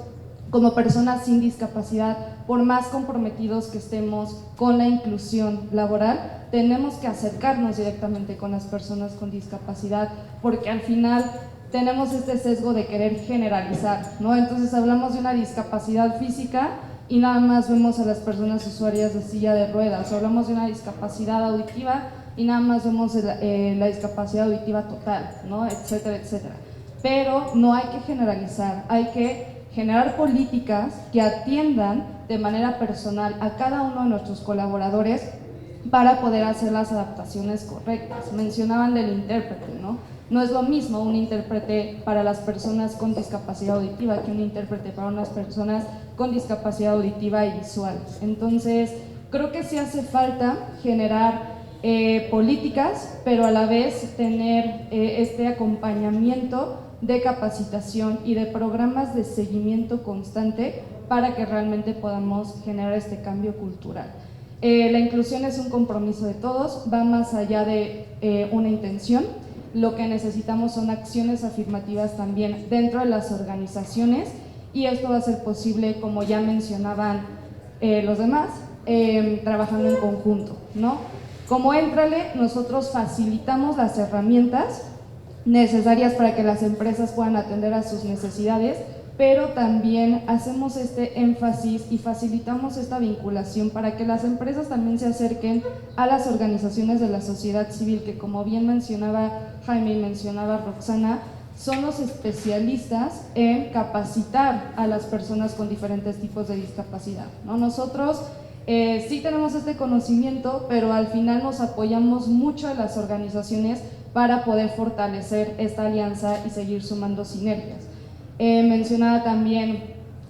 como personas sin discapacidad, por más comprometidos que estemos con la inclusión laboral, tenemos que acercarnos directamente con las personas con discapacidad, porque al final tenemos este sesgo de querer generalizar, ¿no? Entonces hablamos de una discapacidad física y nada más vemos a las personas usuarias de silla de ruedas, o hablamos de una discapacidad auditiva y nada más vemos la discapacidad auditiva total, ¿no? Etcétera, etcétera. Pero no hay que generalizar, hay que generar políticas que atiendan de manera personal a cada uno de nuestros colaboradores para poder hacer las adaptaciones correctas. Mencionaban del intérprete, ¿no? No es lo mismo un intérprete para las personas con discapacidad auditiva que un intérprete para unas personas con discapacidad auditiva y visual. Entonces, creo que sí hace falta generar políticas, pero a la vez tener este acompañamiento de capacitación y de programas de seguimiento constante para que realmente podamos generar este cambio cultural. La inclusión es un compromiso de todos, va más allá de una intención. Lo que necesitamos son acciones afirmativas también dentro de las organizaciones y esto va a ser posible, como ya mencionaban los demás, trabajando en conjunto, ¿no? Como Éntrale, nosotros facilitamos las herramientas necesarias para que las empresas puedan atender a sus necesidades, pero también hacemos este énfasis y facilitamos esta vinculación para que las empresas también se acerquen a las organizaciones de la sociedad civil, que como bien mencionaba Jaime y mencionaba Roxana, son los especialistas en capacitar a las personas con diferentes tipos de discapacidad, ¿no? Nosotros sí tenemos este conocimiento, pero al final nos apoyamos mucho en las organizaciones para poder fortalecer esta alianza y seguir sumando sinergias. Mencionaba también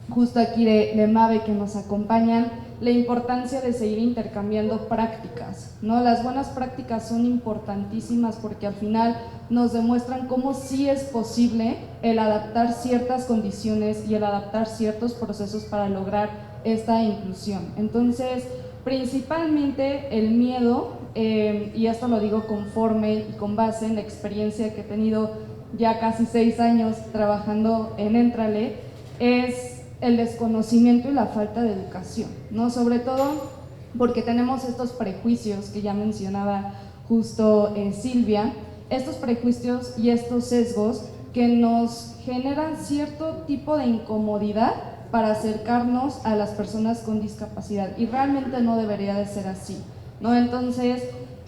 justo aquí de MAVE que nos acompañan, la importancia de seguir intercambiando prácticas, ¿no? Las buenas prácticas son importantísimas porque al final nos demuestran cómo sí es posible el adaptar ciertas condiciones y el adaptar ciertos procesos para lograr esta inclusión. Entonces, principalmente el miedo, y esto lo digo conforme y con base en la experiencia que he tenido ya casi 6 años trabajando en Éntrale, es el desconocimiento y la falta de educación, ¿no? Sobre todo porque tenemos estos prejuicios que ya mencionaba justo Silvia, estos prejuicios y estos sesgos que nos generan cierto tipo de incomodidad para acercarnos a las personas con discapacidad y realmente no debería de ser así, ¿no? Entonces,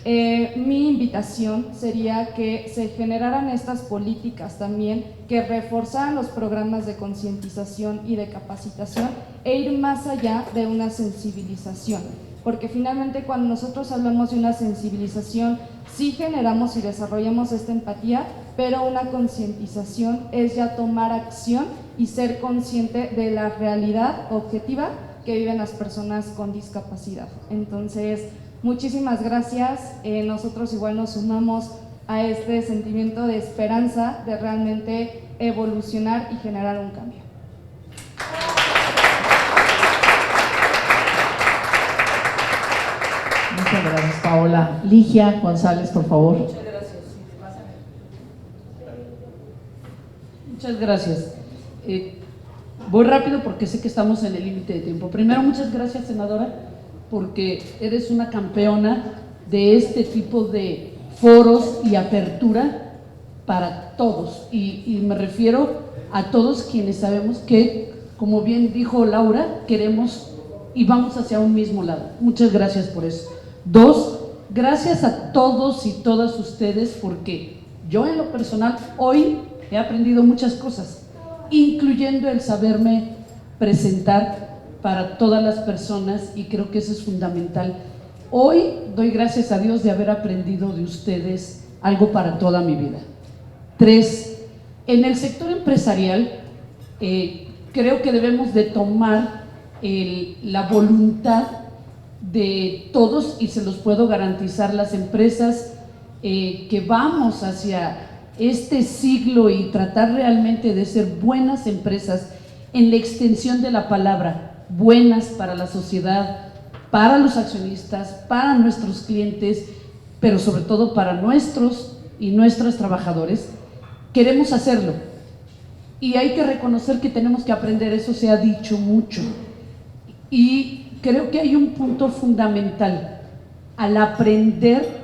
mi invitación sería que se generaran estas políticas también que reforzaran los programas de concientización y de capacitación e ir más allá de una sensibilización, porque finalmente cuando nosotros hablamos de una sensibilización sí generamos y desarrollamos esta empatía, pero una concientización es ya tomar acción y ser consciente de la realidad objetiva que viven las personas con discapacidad. Entonces, muchísimas gracias, nosotros igual nos sumamos a este sentimiento de esperanza, de realmente evolucionar y generar un cambio. Muchas gracias, Paola. Ligia González, por favor. Muchas gracias. Muchas gracias. Voy rápido porque sé que estamos en el límite de tiempo. Primero, muchas gracias, senadora, porque eres una campeona de este tipo de foros y apertura para todos. Y me refiero a todos quienes sabemos que, como bien dijo Laura, queremos y vamos hacia un mismo lado. Muchas gracias por eso. 2, gracias a todos y todas ustedes, porque yo en lo personal hoy he aprendido muchas cosas, incluyendo el saberme presentar para todas las personas, y creo que eso es fundamental. Hoy doy gracias a Dios de haber aprendido de ustedes algo para toda mi vida. 3, en el sector empresarial creo que debemos de tomar la voluntad de todos, y se los puedo garantizar, las empresas que vamos hacia este siglo y tratar realmente de ser buenas empresas en la extensión de la palabra, buenas para la sociedad, para los accionistas, para nuestros clientes, pero sobre todo para nuestros y nuestras trabajadores. Queremos hacerlo y hay que reconocer que tenemos que aprender, eso se ha dicho mucho, y creo que hay un punto fundamental al aprender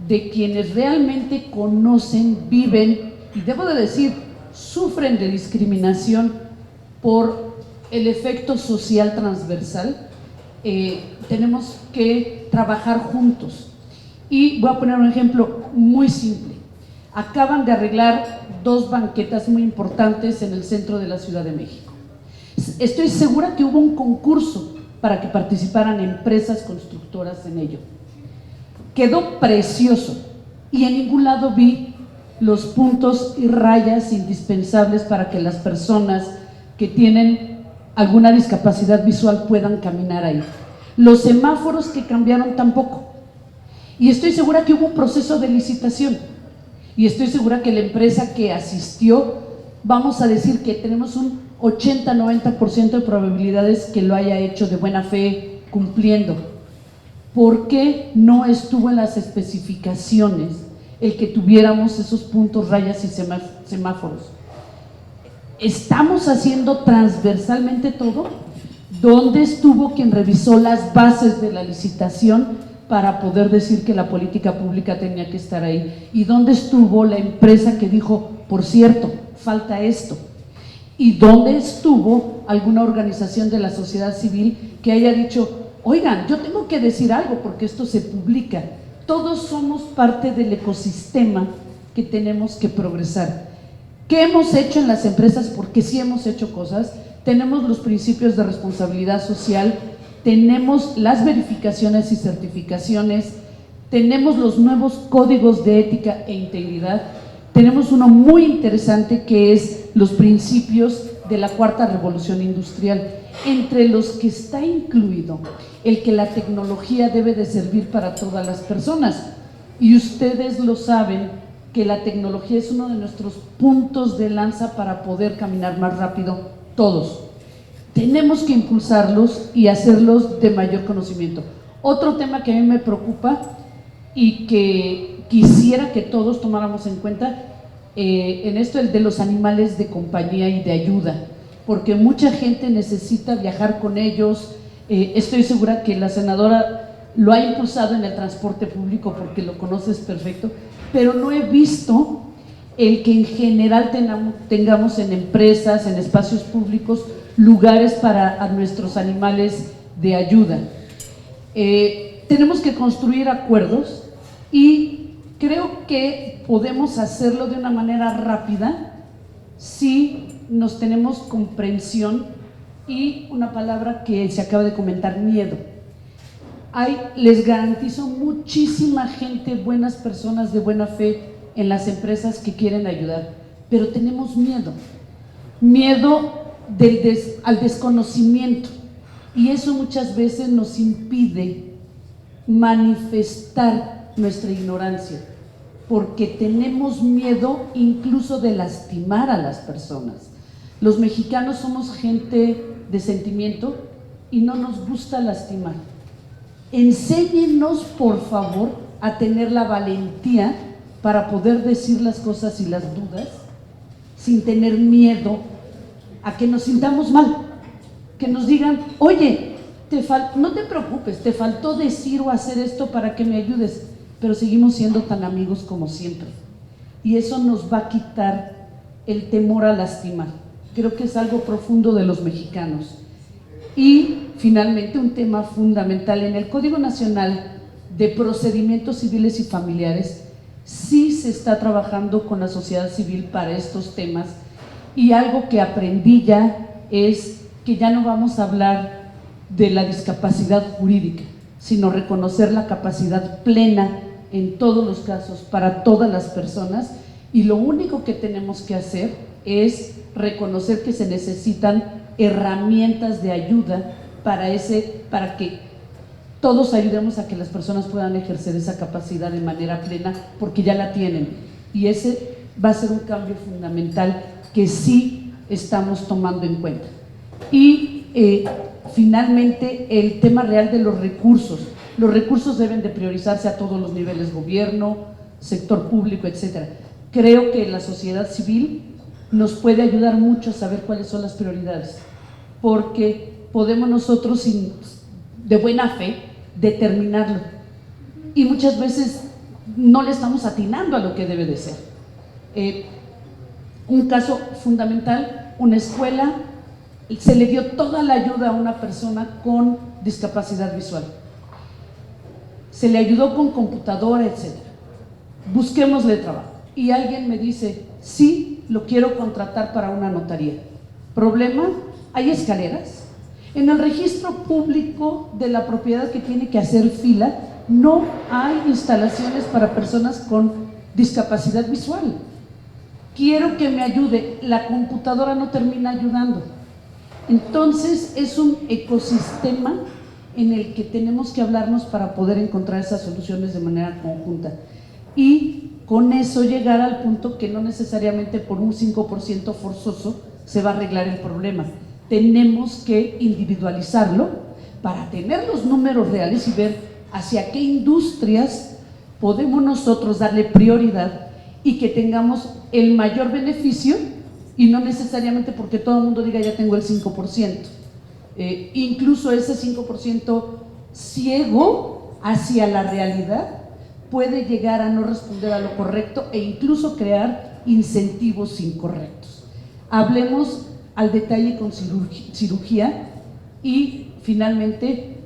de quienes realmente conocen, viven, y debo de decir, sufren de discriminación por el efecto social transversal, tenemos que trabajar juntos. Y voy a poner un ejemplo muy simple. Acaban de arreglar 2 banquetas muy importantes en el centro de la Ciudad de México. Estoy segura que hubo un concurso para que participaran empresas constructoras en ello. Quedó precioso y en ningún lado vi los puntos y rayas indispensables para que las personas que tienen alguna discapacidad visual puedan caminar ahí. Los semáforos que cambiaron tampoco. Y estoy segura que hubo un proceso de licitación. Y estoy segura que la empresa que asistió, vamos a decir que tenemos un 80-90% de probabilidades que lo haya hecho de buena fe, cumpliendo. ¿Por qué no estuvo en las especificaciones el que tuviéramos esos puntos, rayas y semáforos? ¿Estamos haciendo transversalmente todo? ¿Dónde estuvo quien revisó las bases de la licitación para poder decir que la política pública tenía que estar ahí? ¿Y dónde estuvo la empresa que dijo, por cierto, falta esto? ¿Y dónde estuvo alguna organización de la sociedad civil que haya dicho, oigan, yo tengo que decir algo porque esto se publica? Todos somos parte del ecosistema que tenemos que progresar. ¿Qué hemos hecho en las empresas? Porque sí hemos hecho cosas. Tenemos los principios de responsabilidad social, tenemos las verificaciones y certificaciones, tenemos los nuevos códigos de ética e integridad, tenemos uno muy interesante que es los principios de la cuarta revolución industrial, entre los que está incluido el que la tecnología debe de servir para todas las personas. Y ustedes lo saben, que la tecnología es uno de nuestros puntos de lanza para poder caminar más rápido todos. Tenemos que impulsarlos y hacerlos de mayor conocimiento. Otro tema que a mí me preocupa y que quisiera que todos tomáramos en cuenta en esto, el de los animales de compañía y de ayuda, porque mucha gente necesita viajar con ellos. Estoy segura que la senadora lo ha impulsado en el transporte público porque lo conoces perfecto, pero no he visto el que en general tengamos en empresas, en espacios públicos, lugares para a nuestros animales de ayuda. Tenemos que construir acuerdos y creo que podemos hacerlo de una manera rápida si nos tenemos comprensión y una palabra que se acaba de comentar, miedo. Les garantizo muchísima gente, buenas personas de buena fe en las empresas que quieren ayudar, pero tenemos miedo al desconocimiento, y eso muchas veces nos impide manifestar nuestra ignorancia, porque tenemos miedo incluso de lastimar a las personas. Los mexicanos somos gente de sentimiento y no nos gusta lastimar. Enséñenos, por favor, a tener la valentía para poder decir las cosas y las dudas sin tener miedo a que nos sintamos mal, que nos digan, oye, no te preocupes, te faltó decir o hacer esto para que me ayudes, pero seguimos siendo tan amigos como siempre. Y eso nos va a quitar el temor a lastimar. Creo que es algo profundo de los mexicanos. Y finalmente, un tema fundamental en el Código Nacional de Procedimientos Civiles y Familiares, sí se está trabajando con la sociedad civil para estos temas, y algo que aprendí ya es que ya no vamos a hablar de la discapacidad jurídica, sino reconocer la capacidad plena en todos los casos para todas las personas, y lo único que tenemos que hacer es reconocer que se necesitan herramientas de ayuda para que todos ayudemos a que las personas puedan ejercer esa capacidad de manera plena, porque ya la tienen, y ese va a ser un cambio fundamental que sí estamos tomando en cuenta. Y finalmente, el tema real de los recursos. Los recursos deben de priorizarse a todos los niveles, gobierno, sector público, etcétera. Creo que la sociedad civil nos puede ayudar mucho a saber cuáles son las prioridades, porque podemos nosotros, de buena fe, determinarlo, y muchas veces no le estamos atinando a lo que debe de ser. Un caso fundamental, una escuela, se le dio toda la ayuda a una persona con discapacidad visual. Se le ayudó con computadora, etc. Busquémosle trabajo. Y alguien me dice, sí, lo quiero contratar para una notaría. Problema, hay escaleras. En el registro público de la propiedad que tiene que hacer fila, no hay instalaciones para personas con discapacidad visual. Quiero que me ayude, la computadora no termina ayudando. Entonces es un ecosistema en el que tenemos que hablarnos para poder encontrar esas soluciones de manera conjunta. Y con eso llegar al punto que no necesariamente por un 5% forzoso se va a arreglar el problema. Tenemos que individualizarlo para tener los números reales y ver hacia qué industrias podemos nosotros darle prioridad y que tengamos el mayor beneficio, y no necesariamente porque todo el mundo diga ya tengo el 5%. Incluso ese 5% ciego hacia la realidad puede llegar a no responder a lo correcto e incluso crear incentivos incorrectos. Hablemos al detalle con cirugía. Y finalmente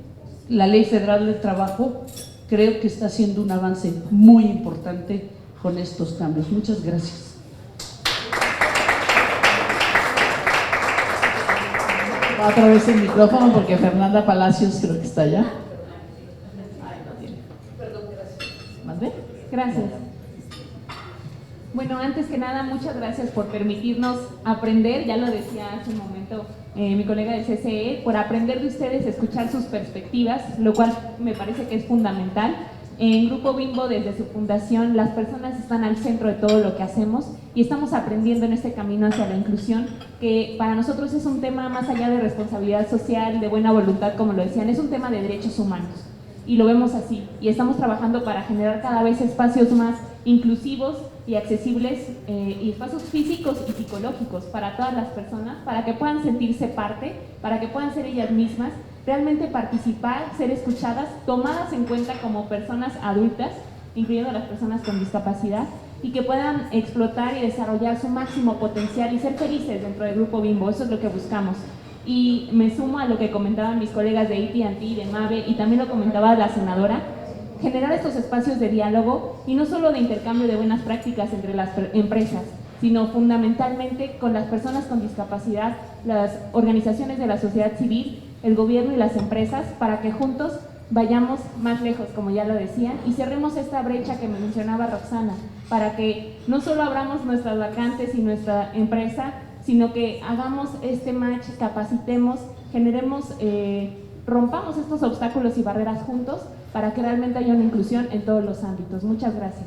la Ley Federal del Trabajo creo que está haciendo un avance muy importante con estos cambios. Muchas gracias. Otra vez el micrófono porque Fernanda Palacios creo que está allá. ¿Mande? Gracias. Bueno, antes que nada, muchas gracias por permitirnos aprender, ya lo decía hace un momento mi colega del CCE, por aprender de ustedes, escuchar sus perspectivas, lo cual me parece que es fundamental. En Grupo Bimbo, desde su fundación, las personas están al centro de todo lo que hacemos y estamos aprendiendo en este camino hacia la inclusión, que para nosotros es un tema más allá de responsabilidad social, de buena voluntad, como lo decían, es un tema de derechos humanos. Y lo vemos así, y estamos trabajando para generar cada vez espacios más inclusivos y accesibles, y espacios físicos y psicológicos para todas las personas, para que puedan sentirse parte, para que puedan ser ellas mismas, realmente participar, ser escuchadas, tomadas en cuenta como personas adultas, incluyendo a las personas con discapacidad, y que puedan explotar y desarrollar su máximo potencial y ser felices dentro del Grupo Bimbo. Eso es lo que buscamos. Y me sumo a lo que comentaban mis colegas de AT&T, de MAVE, y también lo comentaba la senadora, generar estos espacios de diálogo y no solo de intercambio de buenas prácticas entre las empresas, sino fundamentalmente con las personas con discapacidad, las organizaciones de la sociedad civil, el gobierno y las empresas, para que juntos vayamos más lejos, como ya lo decían, y cerremos esta brecha que me mencionaba Roxana, para que no solo abramos nuestras vacantes y nuestra empresa, sino que hagamos este match, capacitemos, generemos, rompamos estos obstáculos y barreras juntos para que realmente haya una inclusión en todos los ámbitos. Muchas gracias.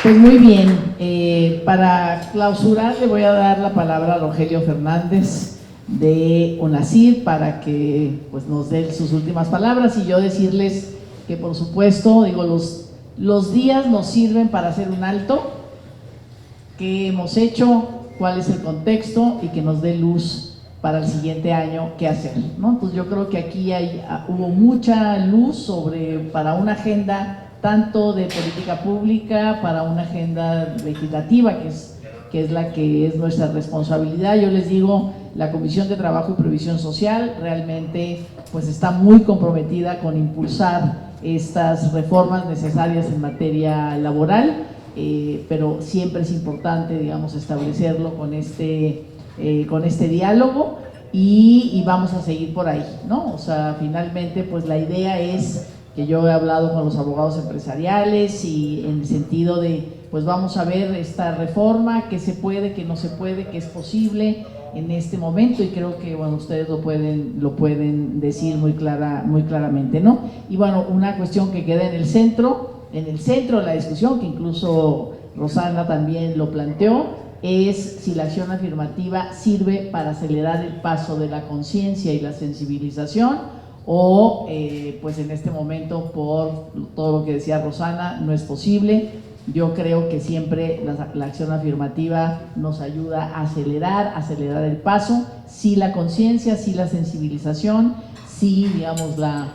Pues muy bien, para clausurar le voy a dar la palabra a Rogelio Fernández de UNASIR para que pues, nos dé sus últimas palabras, y yo decirles que por supuesto, digo, los días nos sirven para hacer un alto, qué hemos hecho, cuál es el contexto y que nos dé luz para el siguiente año qué hacer, ¿no? Entonces yo creo que aquí hubo mucha luz para una agenda tanto de política pública, para una agenda legislativa que es la que es nuestra responsabilidad. Yo les digo, la Comisión de Trabajo y Previsión Social realmente pues está muy comprometida con impulsar estas reformas necesarias en materia laboral, pero siempre es importante, digamos, establecerlo con este diálogo y vamos a seguir por ahí, ¿no? O sea, finalmente, pues la idea es que yo he hablado con los abogados empresariales y en el sentido de, pues vamos a ver esta reforma, qué se puede, qué no se puede, qué es posible en este momento, y creo que, bueno, ustedes lo pueden decir muy claramente, ¿no? Y bueno, una cuestión que queda en el centro de la discusión, que incluso Rosana también lo planteó, es si la acción afirmativa sirve para acelerar el paso de la conciencia y la sensibilización, o pues en este momento, por todo lo que decía Rosana, no es posible. Yo creo que siempre la acción afirmativa nos ayuda a acelerar el paso, sí la conciencia, sí la sensibilización, sí, digamos, la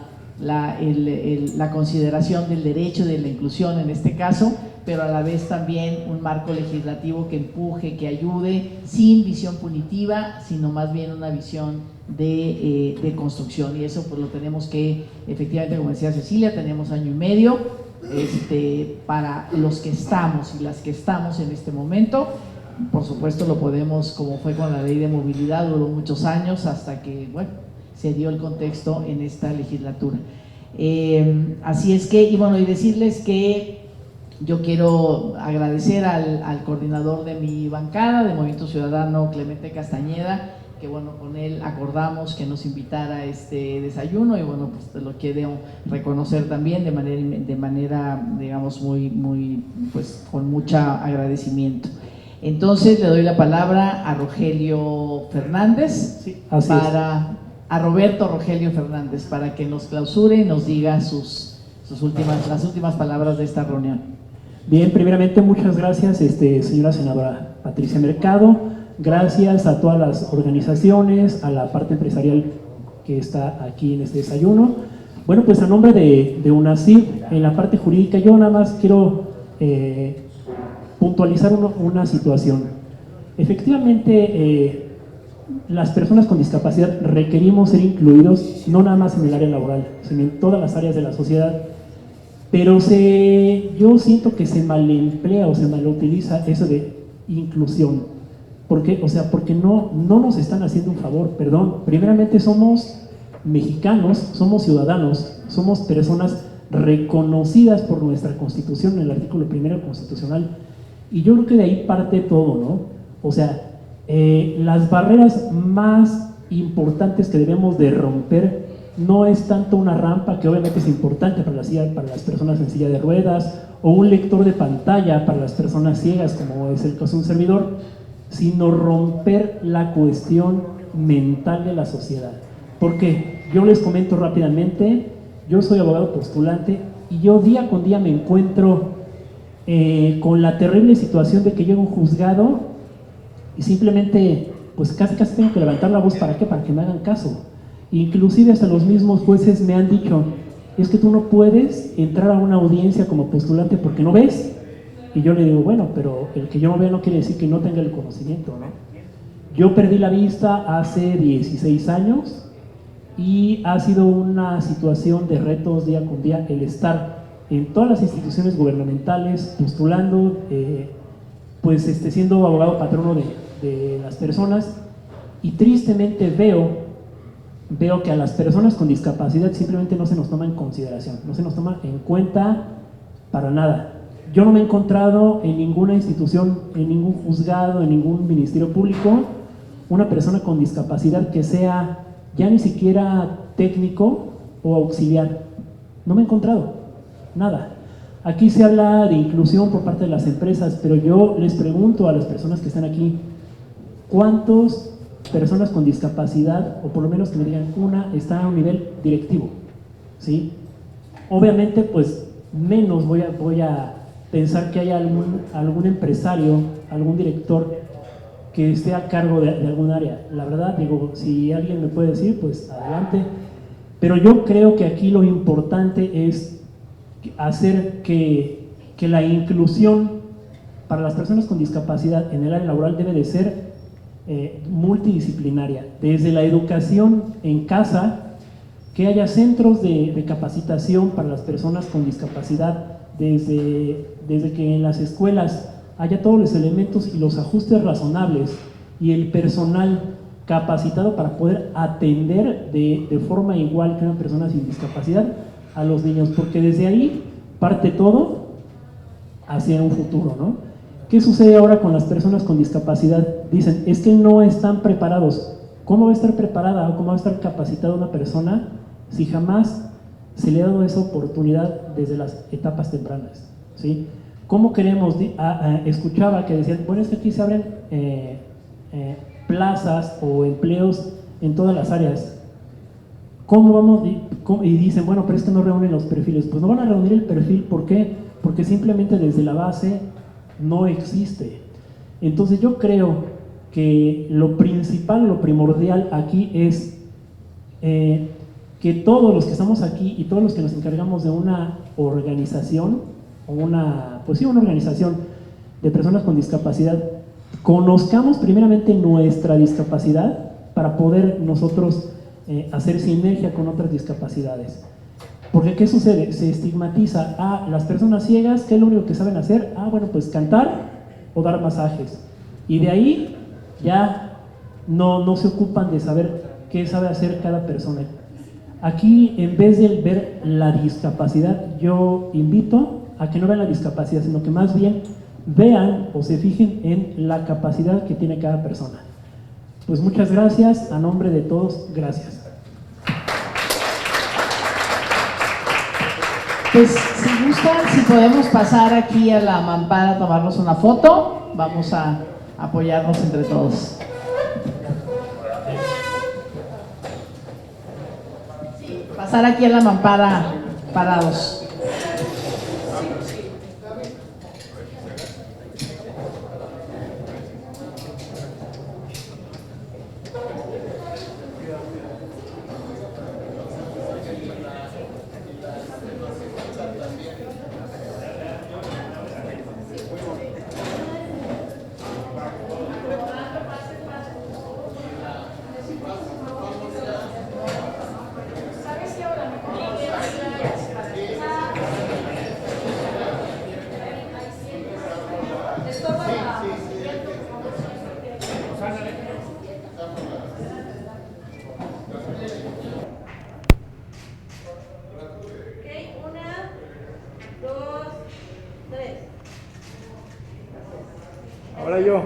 consideración del derecho, de la inclusión en este caso, pero a la vez también un marco legislativo que empuje, que ayude, sin visión punitiva, sino más bien una visión de construcción. Y eso pues lo tenemos que, efectivamente, como decía Cecilia, tenemos año y medio para los que estamos y las que estamos en este momento. Por supuesto lo podemos, como fue con la ley de movilidad, duró muchos años hasta que, bueno, se dio el contexto en esta legislatura. Así es que, y bueno, y decirles que yo quiero agradecer al coordinador de mi bancada, de Movimiento Ciudadano, Clemente Castañeda, que bueno, con él acordamos que nos invitara a este desayuno y bueno, pues te lo quiero reconocer también de manera digamos, muy, pues con mucho agradecimiento. Entonces le doy la palabra a Rogelio Fernández, sí, a Roberto Rogelio Fernández, para que nos clausure y nos diga las últimas palabras de esta reunión. Bien, primeramente muchas gracias, señora senadora Patricia Mercado, gracias a todas las organizaciones, a la parte empresarial que está aquí en este desayuno. Bueno, pues a nombre de UNACIP, en la parte jurídica, yo nada más quiero puntualizar una situación. Efectivamente, las personas con discapacidad requerimos ser incluidos no nada más en el área laboral, sino en todas las áreas de la sociedad, pero yo siento que se malemplea o se malutiliza eso de inclusión. ¿Por qué? O sea, porque no nos están haciendo un favor, perdón. Primeramente somos mexicanos, somos ciudadanos, somos personas reconocidas por nuestra Constitución, en el artículo 1 constitucional, y yo creo que de ahí parte todo, ¿no? O sea, las barreras más importantes que debemos de romper no es tanto una rampa, que obviamente es importante para las personas en silla de ruedas, o un lector de pantalla para las personas ciegas, como es el caso de un servidor, sino romper la cuestión mental de la sociedad. Porque yo les comento rápidamente, yo soy abogado postulante y yo día con día me encuentro con la terrible situación de que llego a un juzgado y simplemente pues casi tengo que levantar la voz. ¿Para qué? Para que me hagan caso. Inclusive hasta los mismos jueces me han dicho, es que tú no puedes entrar a una audiencia como postulante porque no ves. Y yo le digo, bueno, pero el que yo no vea no quiere decir que no tenga el conocimiento, ¿no? Yo perdí la vista hace 16 años y ha sido una situación de retos día con día el estar en todas las instituciones gubernamentales postulando, pues siendo abogado patrono de las personas, y tristemente veo que a las personas con discapacidad simplemente no se nos toma en consideración, no se nos toma en cuenta para nada. Yo no me he encontrado en ninguna institución, en ningún juzgado, en ningún ministerio público, una persona con discapacidad que sea ya ni siquiera técnico o auxiliar. No me he encontrado, nada. Aquí se habla de inclusión por parte de las empresas, pero yo les pregunto a las personas que están aquí, ¿cuántas personas con discapacidad, o por lo menos que me digan una, está a un nivel directivo? ¿Sí? Obviamente, pues menos voy a pensar que haya algún empresario, algún director que esté a cargo de algún área. La verdad, digo, si alguien me puede decir, pues adelante. Pero yo creo que aquí lo importante es hacer que la inclusión para las personas con discapacidad en el área laboral debe de ser multidisciplinaria. Desde la educación en casa, que haya centros de capacitación para las personas con discapacidad, desde que en las escuelas haya todos los elementos y los ajustes razonables y el personal capacitado para poder atender de forma igual que una persona sin discapacidad a los niños, porque desde ahí parte todo hacia un futuro, ¿no? ¿Qué sucede ahora con las personas con discapacidad? Dicen, es que no están preparados. ¿Cómo va a estar preparada o cómo va a estar capacitada una persona si jamás se le ha dado esa oportunidad desde las etapas tempranas? ¿Sí? ¿Cómo queremos? Escuchaba que decían, bueno, es que aquí se abren plazas o empleos en todas las áreas. ¿Cómo vamos? Y dicen, bueno, pero es que no reúnen los perfiles. Pues no van a reunir el perfil, ¿por qué? Porque simplemente desde la base no existe. Entonces yo creo que lo principal, lo primordial aquí es que todos los que estamos aquí y todos los que nos encargamos de una organización una organización de personas con discapacidad, conozcamos primeramente nuestra discapacidad para poder nosotros hacer sinergia con otras discapacidades. Porque ¿qué sucede? Se estigmatiza a las personas ciegas, ¿qué es lo único que saben hacer? Bueno, pues cantar o dar masajes. Y de ahí ya no se ocupan de saber qué sabe hacer cada persona. Aquí, en vez de ver la discapacidad, yo invito a que no vean la discapacidad, sino que más bien vean o se fijen en la capacidad que tiene cada persona. Pues muchas gracias, a nombre de todos, gracias. Pues si gustan, si podemos pasar aquí a la mampara a tomarnos una foto, vamos a apoyarnos entre todos. Pasar aquí a la mampara parados.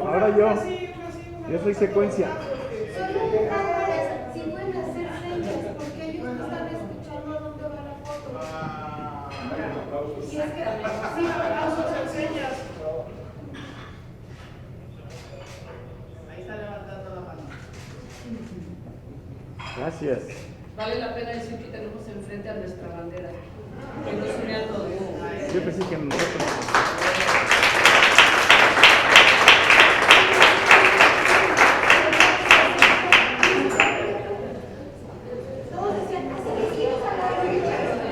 Ahora yo. Yo soy secuencia. Si pueden hacer señas, porque ellos no están escuchando a dónde va la foto. Si es que sí, podemos hacer señas. Ahí está levantando la mano. Gracias. Vale la pena decir que tenemos enfrente a nuestra bandera, que nos une a todos. Yo pensé que nosotros.